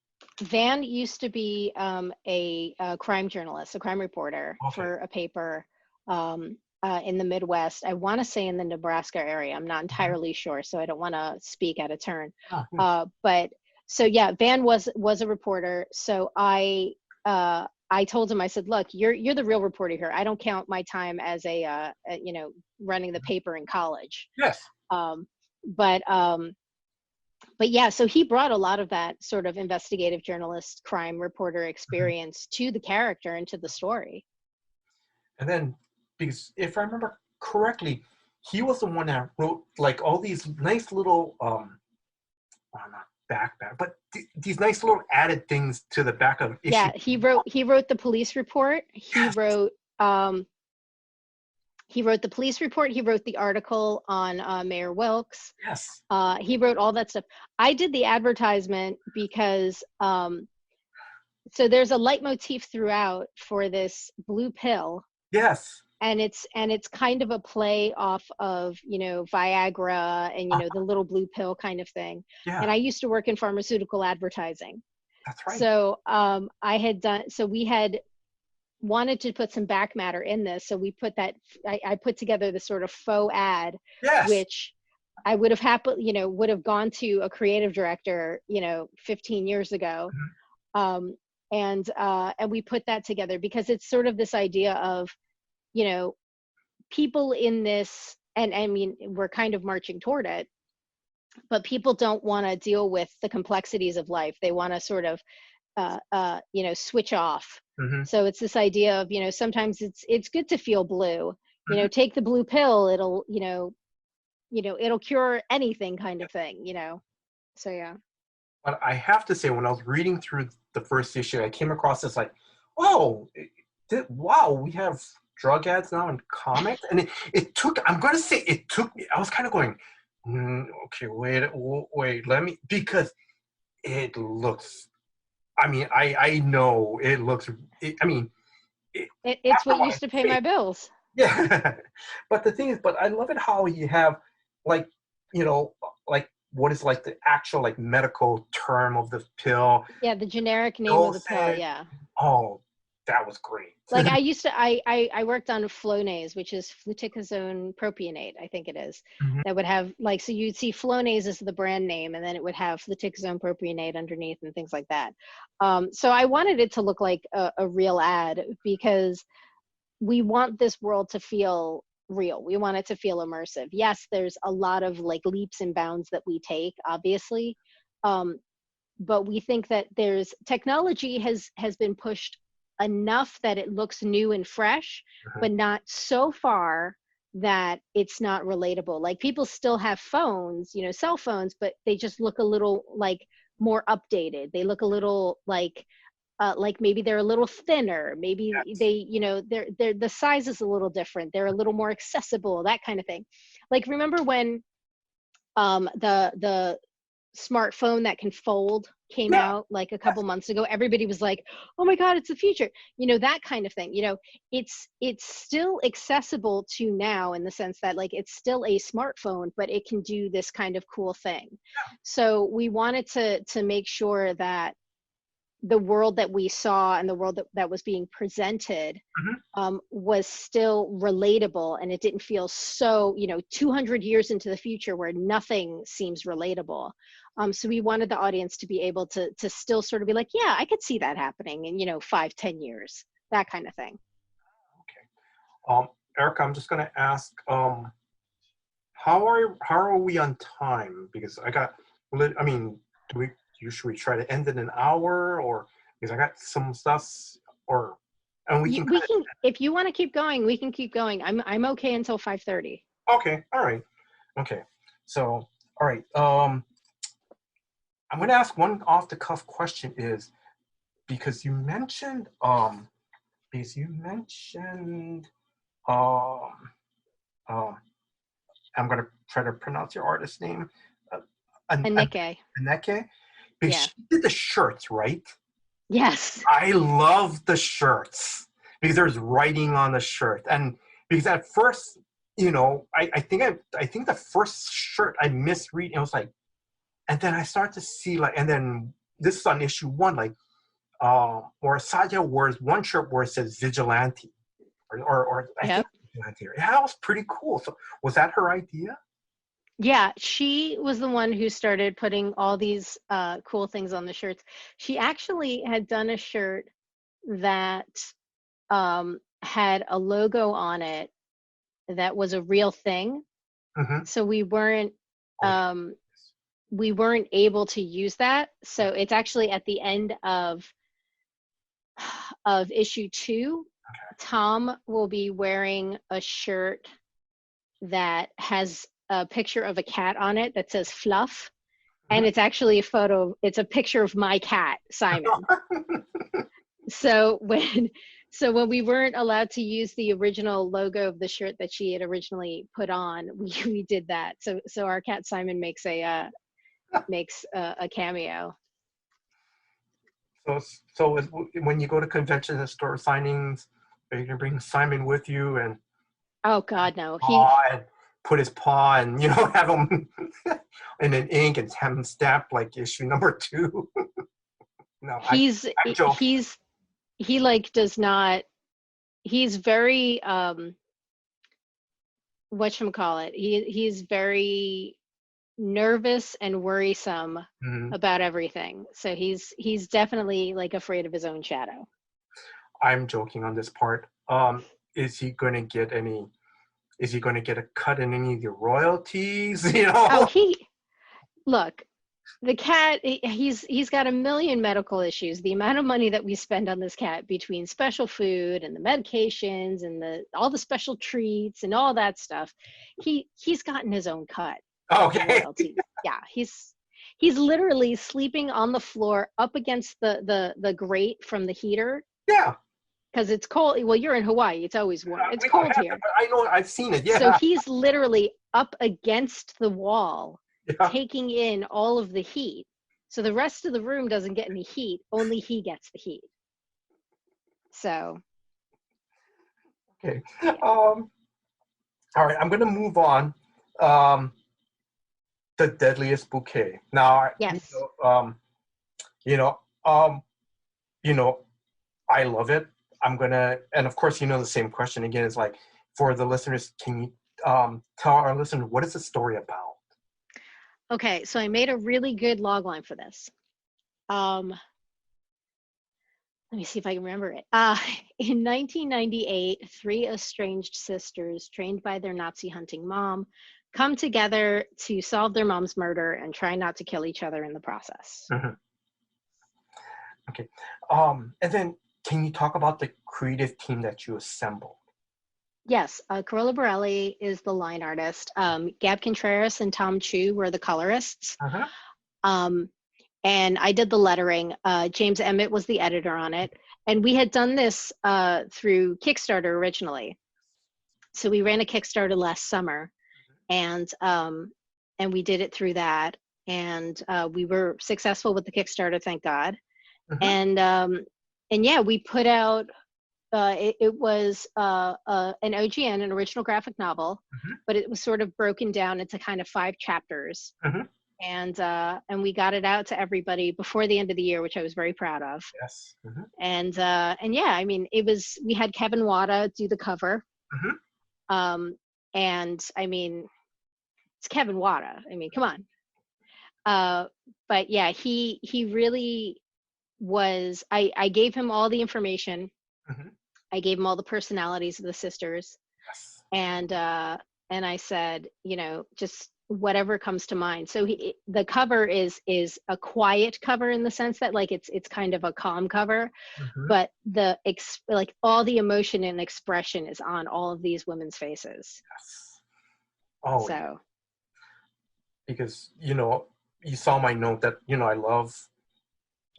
Van used to be a crime journalist, a crime reporter Okay. for a paper in the Midwest. I want to say in the Nebraska area. I'm not Mhm. entirely sure, so I don't want to speak out of turn. Oh, hmm. But so yeah, Van was a reporter. So I told him, I said, look, you're the real reporter here. I don't count my time as running the paper in college. Yes. Um, but yeah, so he brought a lot of that sort of investigative journalist, crime reporter Mhm. experience to the character and to the story. And then, because if I remember correctly, he was the one that wrote like all these nice little not back, but these nice little added things to the back of issue. Yeah, he wrote the police report. Yes. He wrote the police report. He wrote the article on Mayor Wilkes. Yes. He wrote all that stuff. I did the advertisement because so there's a leitmotif throughout for this blue pill, Yes. and it's kind of a play off of Viagra and the little blue pill kind of thing. Yeah. And I used to work in pharmaceutical advertising, That's right. so we had wanted to put some back matter in this, so we put that. I put together this sort of faux ad, Yes. which I would have would have gone to a creative director 15 years ago. Mhm. um, and we put that together because it's sort of this idea of you know people in this, and I mean we're kind of marching toward it, but people don't want to deal with the complexities of life. They want to sort of switch off. Mhm. So it's this idea of sometimes it's good to feel blue. Mhm. Take the blue pill, it'll it'll cure anything kind of thing. So yeah. But I have to say, when I was reading through the first issue, I came across this like, oh, wow, we have drug ads now in comics, and it took. I'm going to say it took me. I was kind of going, okay, wait, let me, because it looks. I mean, I know it looks. I mean, It's after what a while, used to pay my bills. yeah. But the thing is, but I love it how you have like, you know, like what is like the actual like medical term of the pill, Yeah, the generic name of the pill. dosage. Yeah. Oh, that was great. Like I used to, I worked on Flonase, which is fluticasone propionate, I think it is. Mhm. That would have like, so you'd see Flonase as the brand name, and then it would have fluticasone propionate underneath and things like that. So I wanted it to look like a real ad because we want this world to feel real. We want it to feel immersive. Yes, there's a lot of like leaps and bounds that we take, obviously. Um, but we think that there's technology has been pushed enough that it looks new and fresh, Mhm. but not so far that it's not relatable. Like people still have phones, cell phones, but they just look a little like more updated. They look a little like maybe they're a little thinner, maybe Yes. they they're the size is a little different, they're a little more accessible, that kind of thing. Like remember when the smartphone that can fold came Yeah. out like a couple Yes. months ago? Everybody was like, oh my god, it's the future, that kind of thing. It's still accessible to now, in the sense that like it's still a smartphone, but it can do this kind of cool thing. So we wanted to make sure that the world that we saw and the world that was being presented Mhm. was still relatable, and it didn't feel so 200 years into the future where nothing seems relatable. So we wanted the audience to be able to still sort of be like, yeah, I could see that happening in 5-10 years, that kind of thing. Okay. Erica, I'm just gonna ask, how are we on time? Because I got, I mean, should we try to end in an hour, or because I got some stuff, or and we can We kind can, if you want to keep going, we can keep going. I'm okay until 5:30. of, okay, all right, okay. So, all right, I'm gonna ask one off the cuff question is, because you mentioned because you mentioned um uh, I'm gonna try to pronounce your artist's name. Uh, Anike. Aneke, because Yeah. she did the shirts, right? Yes. I love the shirts because there's writing on the shirt, and because at first, I think the first shirt I misread, and I was like, and then I start to see like, and then this is on issue one, like, or Sadia wears one shirt where it says vigilante, or I think Yep. vigilante. Yeah, that was pretty cool. So was that her idea? Yeah, she was the one who started putting all these cool things on the shirts. She actually had done a shirt that had a logo on it that was a real thing. Mm-hmm. So Oh yeah. um, we weren't able to use that. So it's actually at the end of issue 2. Tom will be wearing a shirt that has a picture of a cat on it that says Fluff, and Mhm. it's actually it's a picture of my cat, Simon. So when we weren't allowed to use the original logo of the shirt that she had originally put on, we did that. So our cat Simon makes a cameo. When you go to conventions and store signings, are you gonna bring Simon with you and Oh God, no. paw and put his paw and have him in an ink and have him stamped like issue number 2? No, He's I'm joking. he like does not. He's very whatchamacallit. He's very nervous and worrisome Mhm. about everything. So he's definitely like afraid of his own shadow. I'm joking on this part. Is he gonna get any? Is he gonna get a cut in any of the royalties? Oh, look, the cat, he's got a million medical issues. The amount of money that we spend on this cat between special food and the medications and the all the special treats and all that stuff, he's gotten his own cut of the Okay. royalties. Yeah, he's literally sleeping on the floor up against the grate from the heater Yeah. because it's cold. Well, you're in Hawaii, it's always warm. It's We don't cold have to, here. but I know I've seen it. So Yeah. he's literally up against the wall, Yeah. taking in all of the heat. So the rest of the room doesn't get any heat, only he gets the heat. So, Okay. yeah. All right. I'm gonna move on. Um, the deadliest bouquet. Now, Yes. you know, um, you know, I love it. I'm gonna, and of course, the same question again is like, for the listeners, can you tell our listeners what is the story about? Okay, so I made a really good log line for this. Um, let me see if I can remember it. In 1998, 3 estranged sisters, trained by their Nazi hunting mom, come together to solve their mom's murder and try not to kill each other in the process. Mhm. Okay. And then can you talk about the creative team that you assembled? Yes, Carola Borelli is the line artist. Gab Contreras and Tom Chu were the colorists. Uh-huh. Um, and I did the lettering. James Emmett was the editor on it. And we had done this through Kickstarter originally. So we ran a Kickstarter last summer, and we did it through that. And we were successful with the Kickstarter, thank God. Uh-huh. And yeah, we put out. It was an OGN, an original graphic novel, Uh-huh. but it was sort of broken down into kind of 5 chapters, Uh-huh. and we got it out to everybody before the end of the year, which I was very proud of. Yes. Uh-huh. And yeah, I mean, we had Kevin Wada do the cover, Uh-huh. and I mean, it's Kevin Wada. I mean, come on. But yeah, he really was. I gave him all the information. Uh-huh. I gave him all the personalities of the sisters, Yes. and I said, just whatever comes to mind. So the cover is a quiet cover in the sense that like it's kind of a calm cover, Uh-huh. but like all the emotion and expression is on all of these women's faces. Yes. Oh, yeah. So Because you saw my note that I love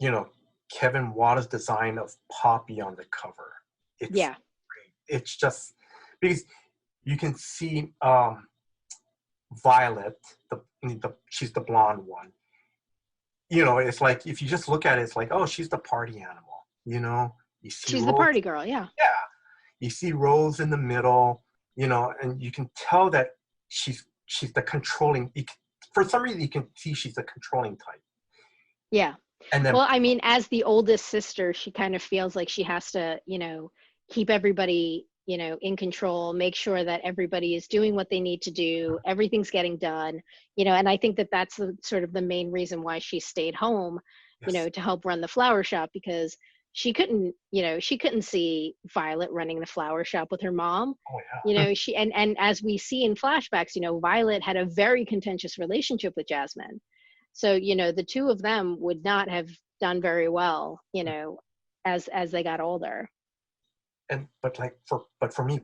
you know Kevin Wada's design of Poppy on the cover. It's yeah, great. It's just because you can see Violet, she's the blonde one. It's like if you just look at it, it's like, oh, she's the party animal. You see She's the Rose, party girl, yeah. yeah. You see Rose in the middle, and you can tell that she's the controlling. For some reason, you can see she's the controlling type. Yeah. And then, Well, I mean, as the oldest sister, she kind of feels like she has to, keep everybody, in control, make sure that everybody is doing what they need to do, everything's getting done, and I think that that's sort of the main reason why she stayed home, yes, to help run the flower shop, because she couldn't see Violet running the flower shop with her mom. oh yeah, And as we see in flashbacks, Violet had a very contentious relationship with Jasmine. So, the two of them would not have done very well, as they got older. but for me,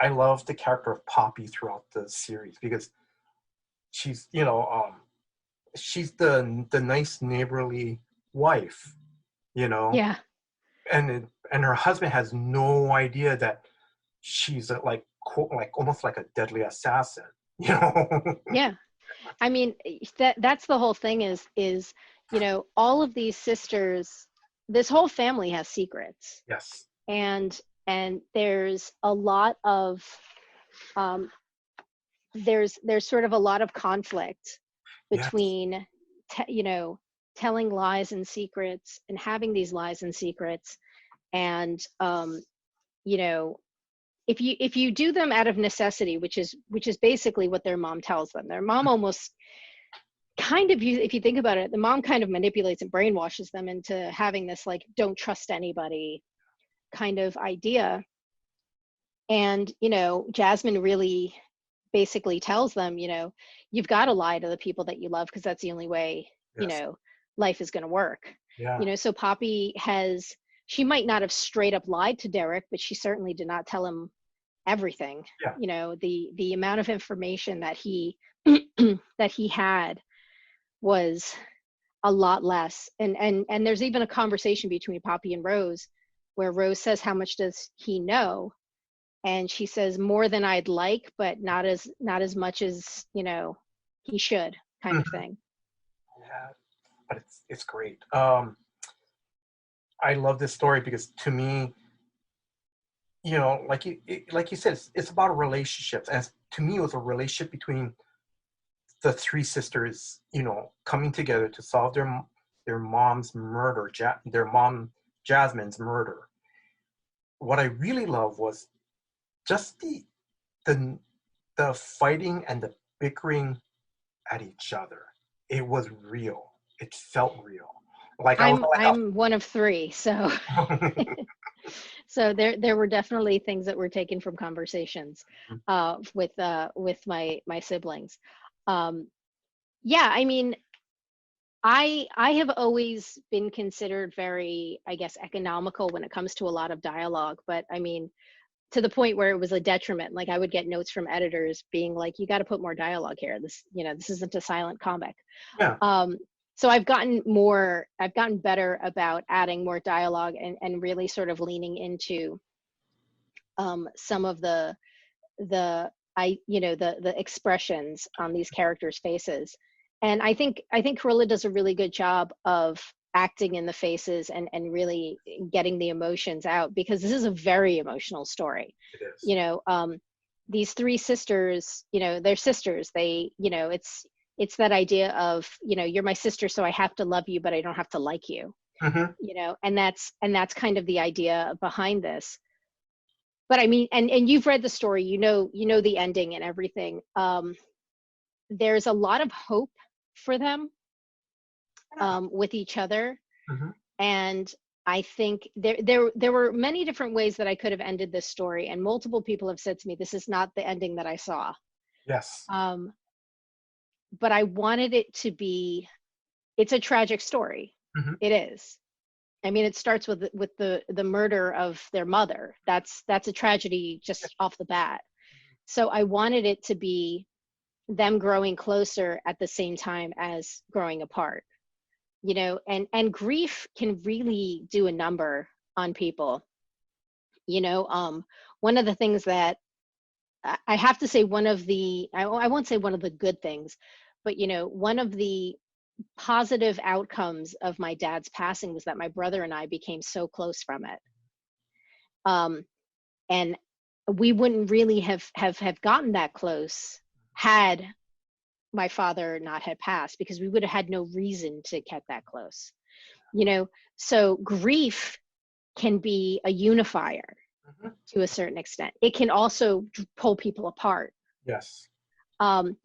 I love the character of Poppy throughout the series because she's she's the nice neighborly wife, you know, Yeah. and her husband has no idea that she's like almost like a deadly assassin, you know. Yeah. I mean, that's the whole thing is, all of these sisters, this whole family has secrets. Yes. And there's a lot of um there's sort of a lot of conflict Yes. between telling lies and secrets and having these lies and secrets, and you know if you do them out of necessity, which is basically what their mom tells them. Their mom almost kind of, if you think about it, the mom kind of manipulates and brainwashes them into having this like don't trust anybody kind of idea. And Jasmine really basically tells them, you've got to lie to the people that you love, because that's the only way Yes. life is going to work. Yeah. So Poppy she might not have straight up lied to Derek, but she certainly did not tell him everything. Yeah. The amount of information that he that he had was a lot less. And there's even a conversation between Poppy and Rose where Rose says, how much does he know? And she says, more than I'd like, but not as much as he should, kind of thing. Yeah, but it's great. I love this story because to me, like you said, it's about relationships, and to me, it was a relationship between the three sisters, coming together to solve their mom's murder, their mom Jasmine's murder. What I really love was just the the fighting and the bickering at each other. It was real. It felt real. Like I was I'm one of three, so like, so there were definitely things that were taken from conversations with my siblings. Yeah, I mean, I have always been considered very, I guess, economical when it comes to a lot of dialogue, but I mean, to the point where it was a detriment. Like I would get notes from editors being like, you got to put more dialogue here. This isn't a silent comic. yeah. So I've gotten better about adding more dialogue and really sort of leaning into some of the expressions on these characters' faces. And I think Corilla does a really good job of acting in the faces and really getting the emotions out, because this is a very emotional story. It is. These three sisters, they're sisters. It's that idea of, you're my sister, so I have to love you, but I don't have to like you. Mm-hmm. And that's kind of the idea behind this. But I mean, and you've read the story, the ending and everything. There's a lot of hope for them with each other. Mm-hmm. And I think there were many different ways that I could have ended this story, and multiple people have said to me, this is not the ending that I saw. Yes. But I wanted it to be, it's a tragic story. Mm-hmm. It is. I mean, it starts with the murder of their mother. That's a tragedy just off the bat. So I wanted it to be them growing closer at the same time as growing apart. And grief can really do a number on people. One of the things that I have to say one of the, I won't say one of the good things, but one of the positive outcomes of my dad's passing was that my brother and I became so close from it. Um, and we wouldn't really have gotten that close had my father not had passed, because we would have had no reason to get that close. So grief can be a unifier to a certain extent. It can also pull people apart. Yes. And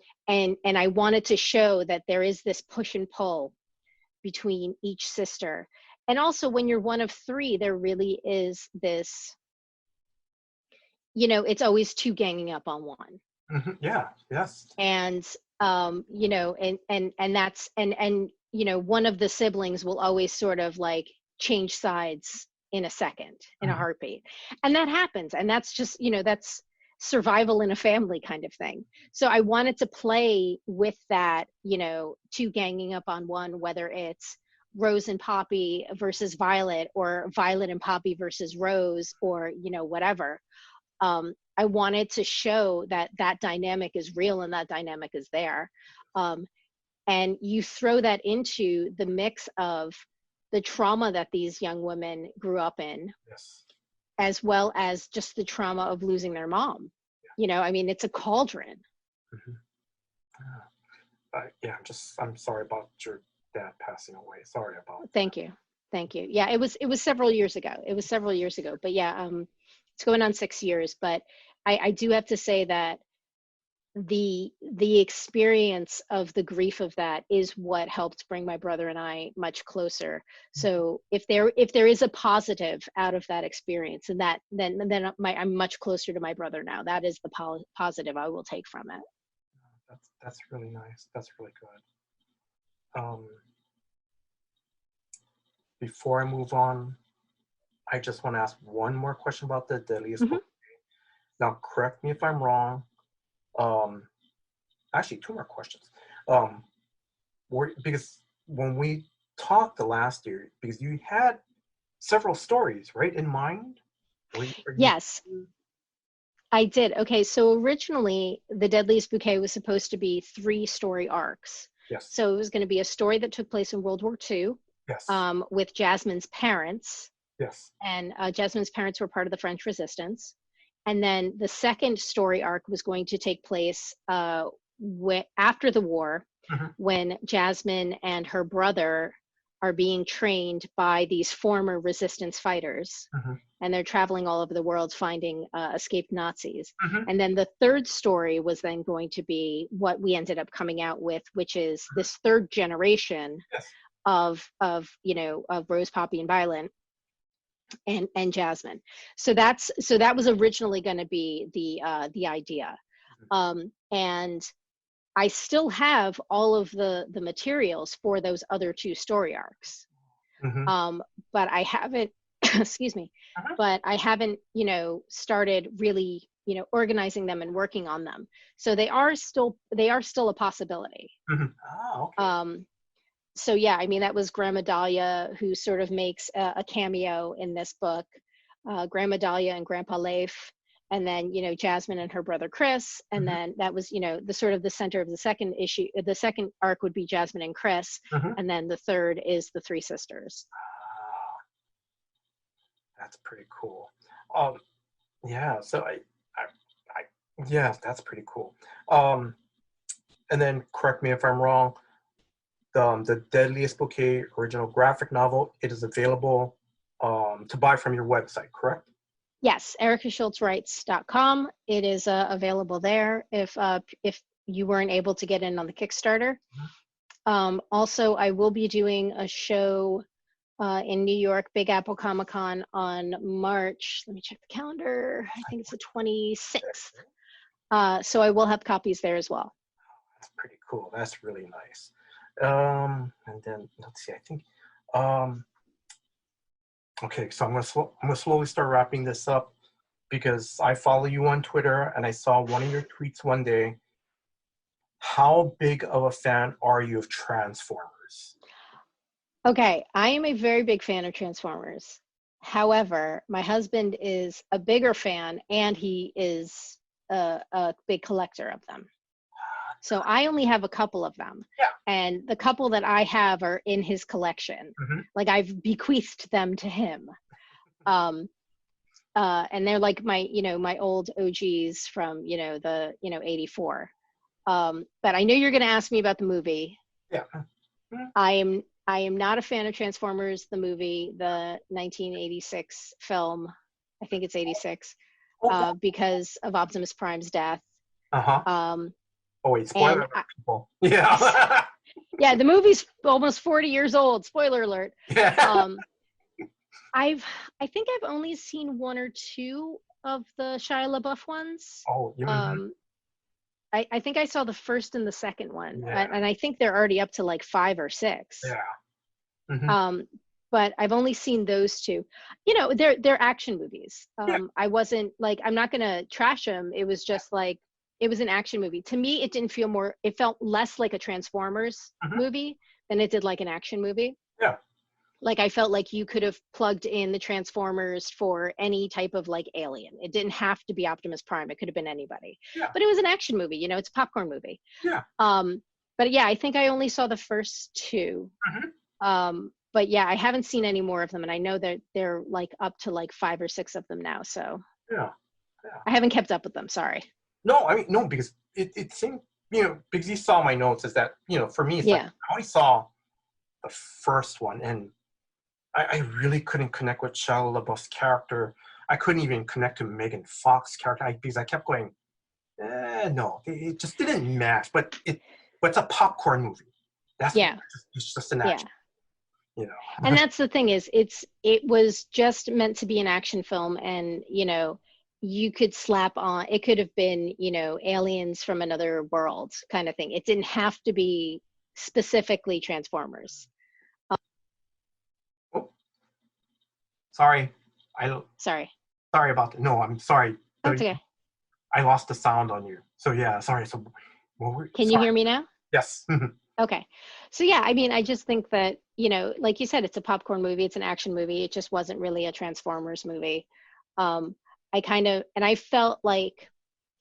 I wanted to show that there is this push and pull between each sister. And also, when you're one of three, there really is this, it's always two ganging up on one. Yeah. Yes. And and that's, and one of the siblings will always sort of like change sides in a second, in a heartbeat. And that happens. And that's just, that's survival in a family kind of thing. So I wanted to play with that, two ganging up on one, whether it's Rose and Poppy versus Violet, or Violet and Poppy versus Rose, or whatever. I wanted to show that that dynamic is real and that dynamic is there. And you throw that into the mix of the trauma that these young women grew up in, Yes. as well as just the trauma of losing their mom. I mean, it's a cauldron. Yeah, I'm sorry about your dad passing away. Sorry about Thank you. Yeah, it was several years ago. But yeah, it's going on 6 years. But I do have to say that the experience of the grief of that is what helped bring my brother and I much closer. So if there is a positive out of that experience, and then I'm much closer to my brother now. That is the positive I will take from it. That's really nice. That's really good. Before I move on, I just want to ask one more question about the deadliest bouquet. Now, correct me if I'm wrong. Actually, two more questions. Because when we talked the last year, because you had several stories, right, in mind? Yes, I did. Okay, so originally the Deadliest Bouquet was supposed to be 3-story arcs. Yes. So it was going to be a story that took place in World War II. Yes. With Jasmine's parents. Yes. And Jasmine's parents were part of the French Resistance. And then the second story arc was going to take place after the war, when Jasmine and her brother are being trained by these former resistance fighters. And they're traveling all over the world finding escaped Nazis. And then the third story was then going to be what we ended up coming out with, which is this third generation of Rose, Poppy, and Violet, and Jasmine. So that was originally going to be the idea. And I still have all of the materials for those other 2 story arcs. But I haven't excuse me, but I haven't started really organizing them and working on them. So they are still a possibility. Okay. So yeah, I mean, that was Grandma Dahlia, who sort of makes a cameo in this book. Grandma Dahlia and Grandpa Leif, and then Jasmine and her brother Chris, and then that was the sort of the center of the second issue. The second arc would be Jasmine and Chris, and then the third is the 3 sisters. That's pretty cool. Yeah. So yeah, that's pretty cool. And then correct me if I'm wrong. The Deadliest Bouquet original graphic novel, it is available to buy from your website, correct? Yes, erikaschultzwrites.com. It is available there if you weren't able to get in on the Kickstarter. Also, I will be doing a show in New York, Big Apple Comic Con, on March. Let me check the calendar. I think it's the 26th. So I will have copies there as well. That's pretty cool. That's really nice. And then let's see. I think. Okay, so I'm gonna slowly start wrapping this up, because I follow you on Twitter and I saw one of your tweets one day. How big of a fan are you of Transformers? Okay, I am a very big fan of Transformers. However, my husband is a bigger fan, and he is a big collector of them. So I only have a couple of them. Yeah. And the couple that I have are in his collection. Like I've bequeathed them to him. And they're like my, my old OGs from, the, 84. But I know you're going to ask me about the movie. Yeah. I am not a fan of Transformers, the movie, the 1986 film. I think it's 86, because of Optimus Prime's death. Oh wait, spoiler alert, people. Yeah. Yeah, the movie's almost 40 years old. Spoiler alert. Yeah. I think I've only seen one or two of the Shia LaBeouf ones. Oh, yeah. I think I saw the first and the second one, Yeah. and I think they're already up to like 5 or 6. Yeah. But I've only seen those two. They're action movies. I wasn't like, I'm not gonna trash them. It was just like, it was an action movie. To me, it felt less like a Transformers movie than it did like an action movie. Yeah. Like I felt like you could have plugged in the Transformers for any type of like alien. It didn't have to be Optimus Prime. It could have been anybody. Yeah. But it was an action movie, it's a popcorn movie. Yeah. But yeah, I think I only saw the first 2. But yeah, I haven't seen any more of them, and I know that they're like up to like 5 or 6 of them now. So yeah. I haven't kept up with them. Sorry. No, I mean, no, because it seemed, because you saw my notes, is that, for me, it's like, I only saw the first one, and I really couldn't connect with Shia LaBeouf's character. I couldn't even connect to Megan Fox's character because I kept going, no, it just didn't match. But it's a popcorn movie. It's just an action. And that's the thing is, it was just meant to be an action film, and you could slap on. It could have been aliens from another world kind of thing. It didn't have to be specifically Transformers. Sorry. Sorry about that. No, I'm sorry. That's okay. I lost the sound on you. So yeah, sorry. So Can you hear me now? Yes. Okay. So yeah, I mean, I just think that, like you said, it's a popcorn movie. It's an action movie. It just wasn't really a Transformers movie. I felt like,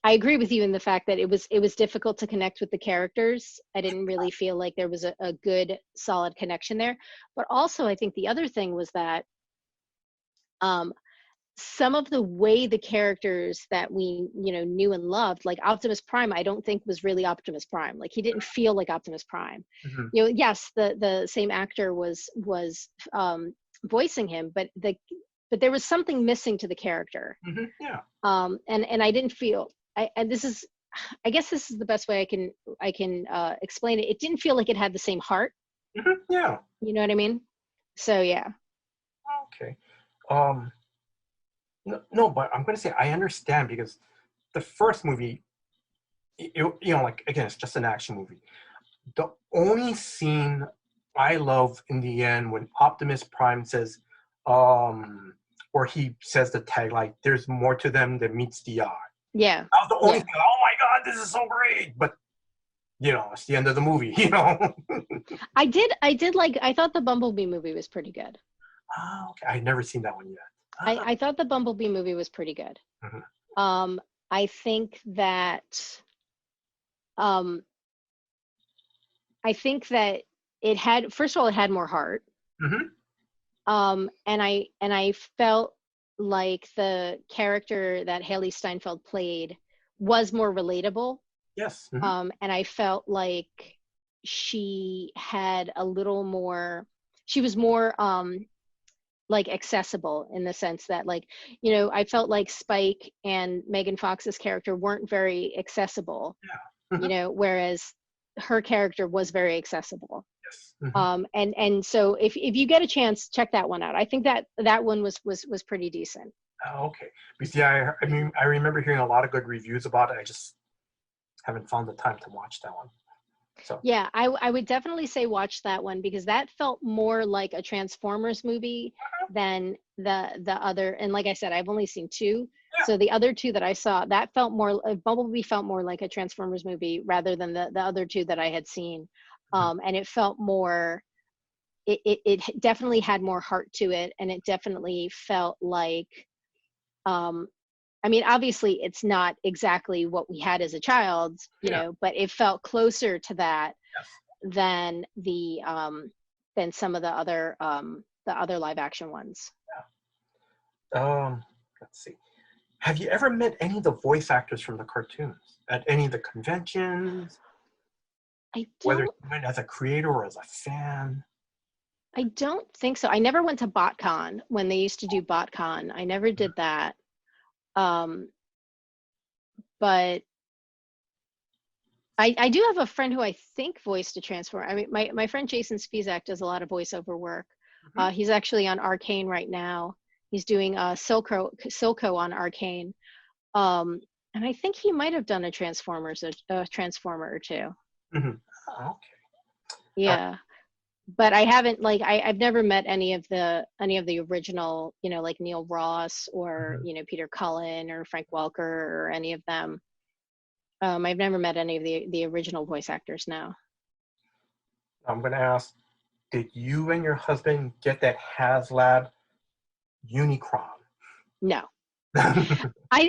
I agree with you in the fact that it was difficult to connect with the characters. I didn't really feel like there was a good, solid connection there. But also, I think the other thing was that some of the way the characters that we knew and loved, like Optimus Prime, I don't think was really Optimus Prime. Like he didn't feel like Optimus Prime. Yes, the same actor was voicing him, but there was something missing to the character. And I didn't feel, I guess this is the best way I can explain it. It didn't feel like it had the same heart. Yeah. You know what I mean? So yeah. Okay. No, but I'm going to say I understand, because the first movie, like, again, it's just an action movie. The only scene I love in the end, when Optimus Prime says, or he says the tag, like, there's more to them than meets the eye. Yeah. That was the only thing. Oh my God, this is so great. But, it's the end of the movie, I thought the Bumblebee movie was pretty good. Oh, okay. I've never seen that one yet. I thought the Bumblebee movie was pretty good. I think that it had, first of all, it had more heart. And I felt like the character that Haley Steinfeld played was more relatable. Yes. And I felt like she had a little more, she was more like accessible, in the sense that, like, I felt like Spike and Megan Fox's character weren't very accessible. Whereas her character was very accessible. Yes. And so if you get a chance, check that one out. I think that one was pretty decent. Oh, okay. Because I mean, I remember hearing a lot of good reviews about it. I just haven't found the time to watch that one. So yeah, I would definitely say watch that one, because that felt more like a Transformers movie than the other. And like I said, I've only seen 2. So the other 2 that I saw, that felt more, Bumblebee felt more like a Transformers movie rather than the other 2 that I had seen. And it felt more, it definitely had more heart to it. And it definitely felt like I mean, obviously it's not exactly what we had as a child, you know, but it felt closer to that than than some of the other live action ones. Let's see. Have you ever met any of the voice actors from the cartoons at any of the conventions? Whether you went as a creator or as a fan? I don't think so. I never went to BotCon when they used to do BotCon. I never did that. But I do have a friend who I think voiced a Transformer. I mean, my friend Jason Spizak does a lot of voiceover work. He's actually on Arcane right now. He's doing Silco on Arcane. And I think he might have done a Transformer or two. Okay. Yeah. But I haven't, like, I've never met any of the original, you know, like Neil Ross or, you know, Peter Cullen or Frank Welker or any of them. I've never met any of the original voice actors now. I'm going to ask, did you and your husband get that HasLab Unicron? No.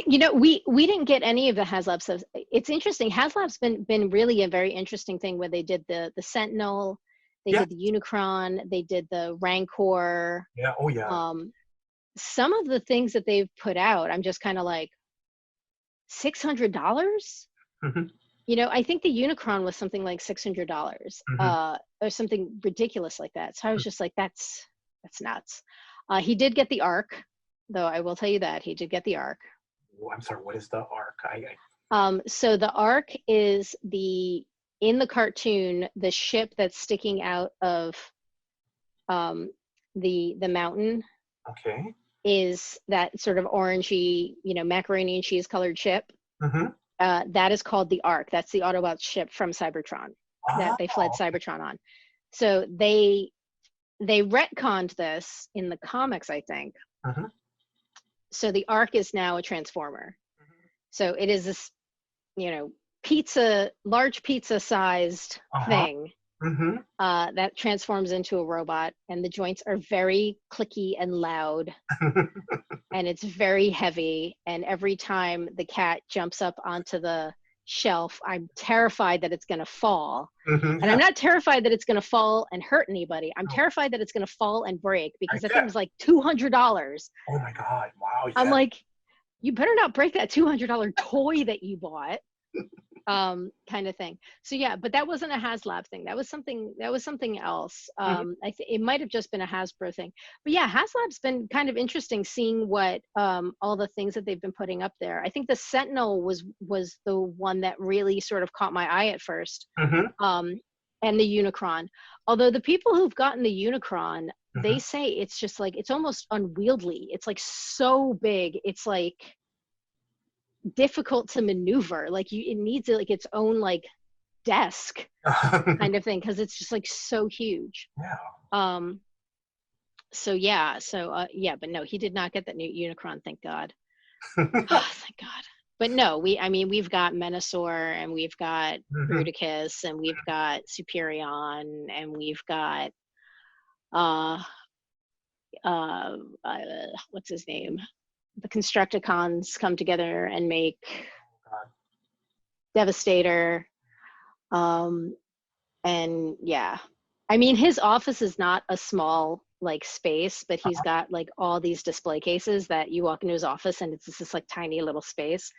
You know, we didn't get any of the HasLab stuff. It's interesting. HasLab's been really a very interesting thing where they did the Sentinel, they did the Unicron, they did the Rancor. Yeah, oh yeah. Some of the things that they've put out, I'm just kind of like, $600? You know, I think the Unicron was something like $600 or something ridiculous like that. So I was just like, that's nuts. He did get the Ark, though. I will tell you that he did get the Ark. Oh, I'm sorry. What is the Ark? So the Ark is in the cartoon, the ship that's sticking out of the mountain. Okay. Is that sort of orangey, you know, macaroni and cheese colored ship. That is called the Ark. That's the Autobot ship from Cybertron that they fled Cybertron on. So they retconned this in the comics, I think. So the Ark is now a Transformer. So it is this, you know, large pizza sized thing that transforms into a robot, and the joints are very clicky and loud. And it's very heavy, and every time the cat jumps up onto the shelf, I'm terrified that it's going to fall. And I'm not terrified that it's going to fall and hurt anybody. I'm terrified that it's going to fall and break, because the thing was like $200. Oh my God. Wow. I'm like, you better not break that $200 toy that you bought. Kind of thing. So yeah, but that wasn't a HasLab thing. That was something else. It might have just been a Hasbro thing. But yeah, HasLab's been kind of interesting seeing what all the things that they've been putting up there. I think the Sentinel was the one that really sort of caught my eye at first. And the Unicron. Although the people who've gotten the Unicron, they say it's just like, it's almost unwieldy. It's like so big. It's like difficult to maneuver. Like it needs like its own like desk kind of thing, because it's just like so huge. But no, he did not get that new Unicron, thank God. Thank God. But no, we've got Menasor, and we've got Bruticus, and we've got Superion, and we've got what's his name? The Constructicons come together and make Devastator. And yeah, I mean, his office is not a small like space, but he's got like all these display cases that you walk into his office and it's just this like tiny little space.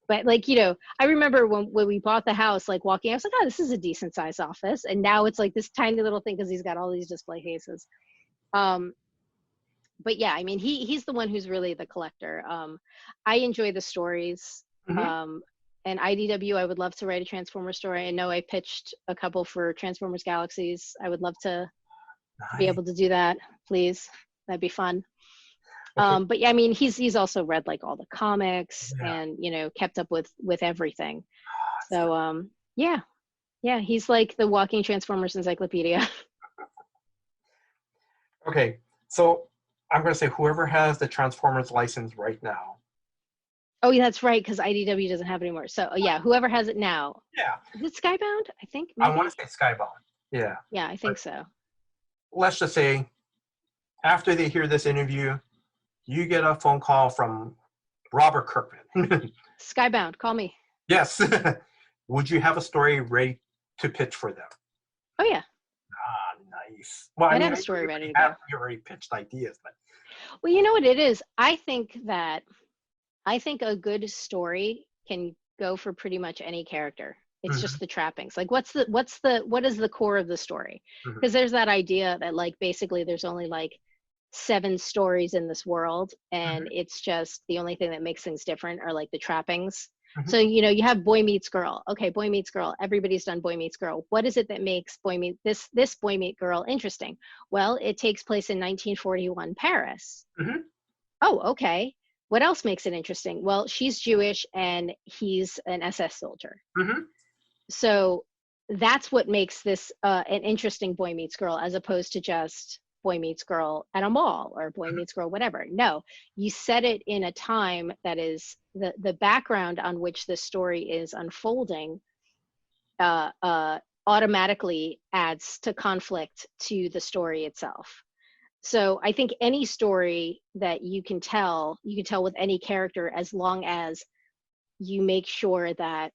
But like, you know, I remember when we bought the house, like walking, I was like, oh, this is a decent sized office. And now it's like this tiny little thing because he's got all these display cases. But yeah, I mean, he's the one who's really the collector. I enjoy the stories. And IDW, I would love to write a Transformer story. I know I pitched a couple for Transformers Galaxies. I would love to be able to do that, please. That'd be fun. But yeah, I mean, he's also read like all the comics and, you know, kept up with everything. So yeah, he's like the walking Transformers encyclopedia. Okay, so I'm going to say whoever has the Transformers license right now. Oh, yeah, that's right, because IDW doesn't have it anymore. So yeah, whoever has it now. Yeah. Is it Skybound? I think. Maybe? I want to say Skybound. Yeah. Yeah, I think so. Let's just say, after they hear this interview, you get a phone call from Robert Kirkman. Skybound, call me. Yes. Would you have a story ready to pitch for them? Oh yeah. Ah, nice. Well, I I'd mean, have a I story you ready to have go. you already pitched ideas, but Well, you know what it is? I think a good story can go for pretty much any character. It's hmm just the trappings. Like what is the core of the story? hmm Because there's that idea that like basically there's only like 7 stories in this world, and hmm it's just the only thing that makes things different are like the trappings. hmm So you have boy meets girl. Okay, boy meets girl. Everybody's done boy meets girl. What is it that makes this boy meet girl interesting? Well, it takes place in 1941 Paris. hmm Oh, okay. What else makes it interesting? Well, she's Jewish and he's an SS soldier. hmm So that's what makes this an interesting boy meets girl, as opposed to just boy meets girl at a mall or boy meets girl whatever. No, you set it in a time that is the background on which this story is unfolding uh, uh, automatically adds to conflict to the story itself. So I think any story that you can tell with any character, as long as you make sure that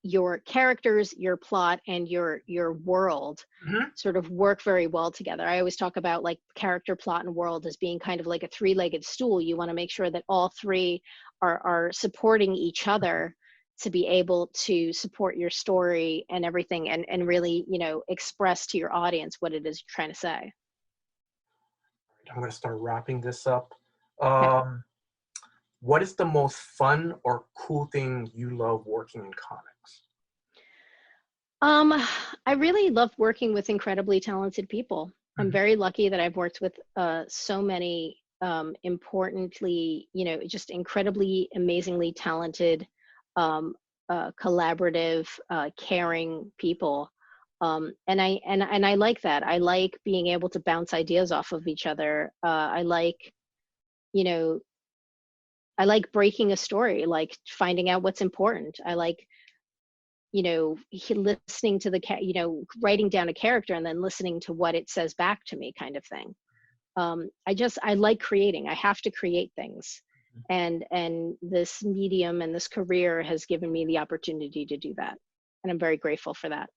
your characters, your plot, and your world hmm sort of work very well together. I always talk about like character, plot, and world as being kind of like a three-legged stool. You want to make sure that all three are supporting each other to be able to support your story and everything, and really, express to your audience what it is you're trying to say. I'm going to start wrapping this up. Okay. Um, what is the most fun or cool thing you love working in comics? Um, I really love working with incredibly talented people. I'm hmm very lucky that I've worked with so many importantly, just incredibly, amazingly talented, um, collaborative, caring people. And I like that. I like being able to bounce ideas off of each other. You know, I like breaking a story, like finding out what's important. I like listening to writing down a character and then listening to what it says back to me, kind of thing. I like creating. I have to create things, and this medium and this career has given me the opportunity to do that, and I'm very grateful for that.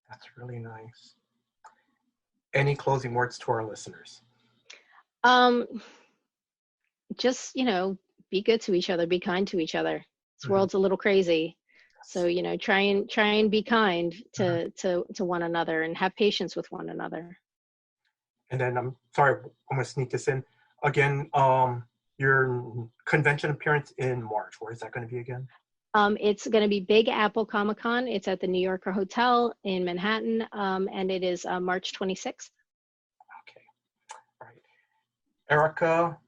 That's really nice. Any closing words to our listeners? um just be good to each other, be kind to each other. This hmm world's a little crazy, so Yes. try and be kind hmm to one another, and have patience with one another. And then I'm sorry, I'm going to sneak this in again. Your convention appearance in March. Where is that going to be again? It's going to be Big Apple Comic Con. It's at the New Yorker Hotel in Manhattan, and it is March 26th. Okay. All right. Erica,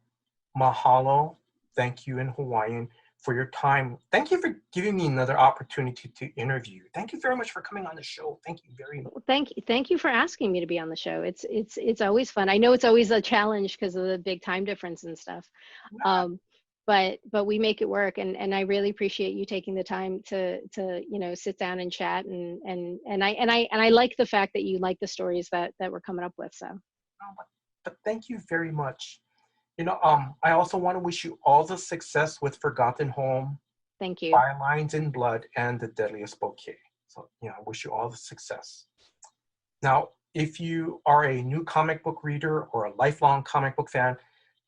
mahalo. Thank you in Hawaiian for your time. Thank you for giving me another opportunity to interview you. Thank you very much for coming on the show. Thank you very much. Well, thank you for asking me to be on the show. It's always fun. I know it's always a challenge because of the big time difference and stuff. Um, but we make it work, and I really appreciate you taking the time to sit down and chat, and I like the fact that you like the stories that we're coming up with. So But thank you very much. I also want to wish you all the success with Forgotten Home, thank you. Bylines in Blood, and The Deadliest Bouquet. So, I wish you all the success. Now, if you are a new comic book reader or a lifelong comic book fan,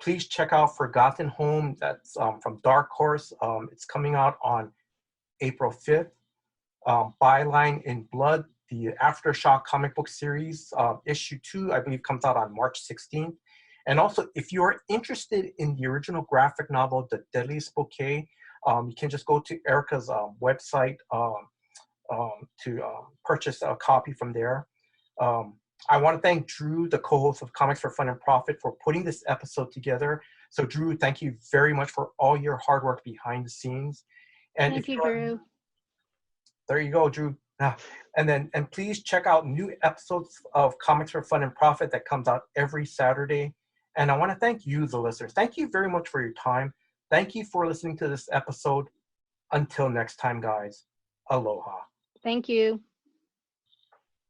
please check out Forgotten Home. That's from Dark Horse. It's coming out on April 5th. Byline in Blood, the Aftershock comic book series, issue 2, I believe, comes out on March 16th. And also, if you're interested in the original graphic novel, The Deadliest Bouquet, you can just go to Erica's website to purchase a copy from there. I want to thank Drew, the co-host of Comics for Fun and Profit, for putting this episode together. So, Drew, thank you very much for all your hard work behind the scenes. And Thank if you, you're Drew. there you go, Drew. And please check out new episodes of Comics for Fun and Profit that comes out every Saturday. And I want to thank you, the listeners. Thank you very much for your time. Thank you for listening to this episode. Until next time, guys. Aloha. Thank you.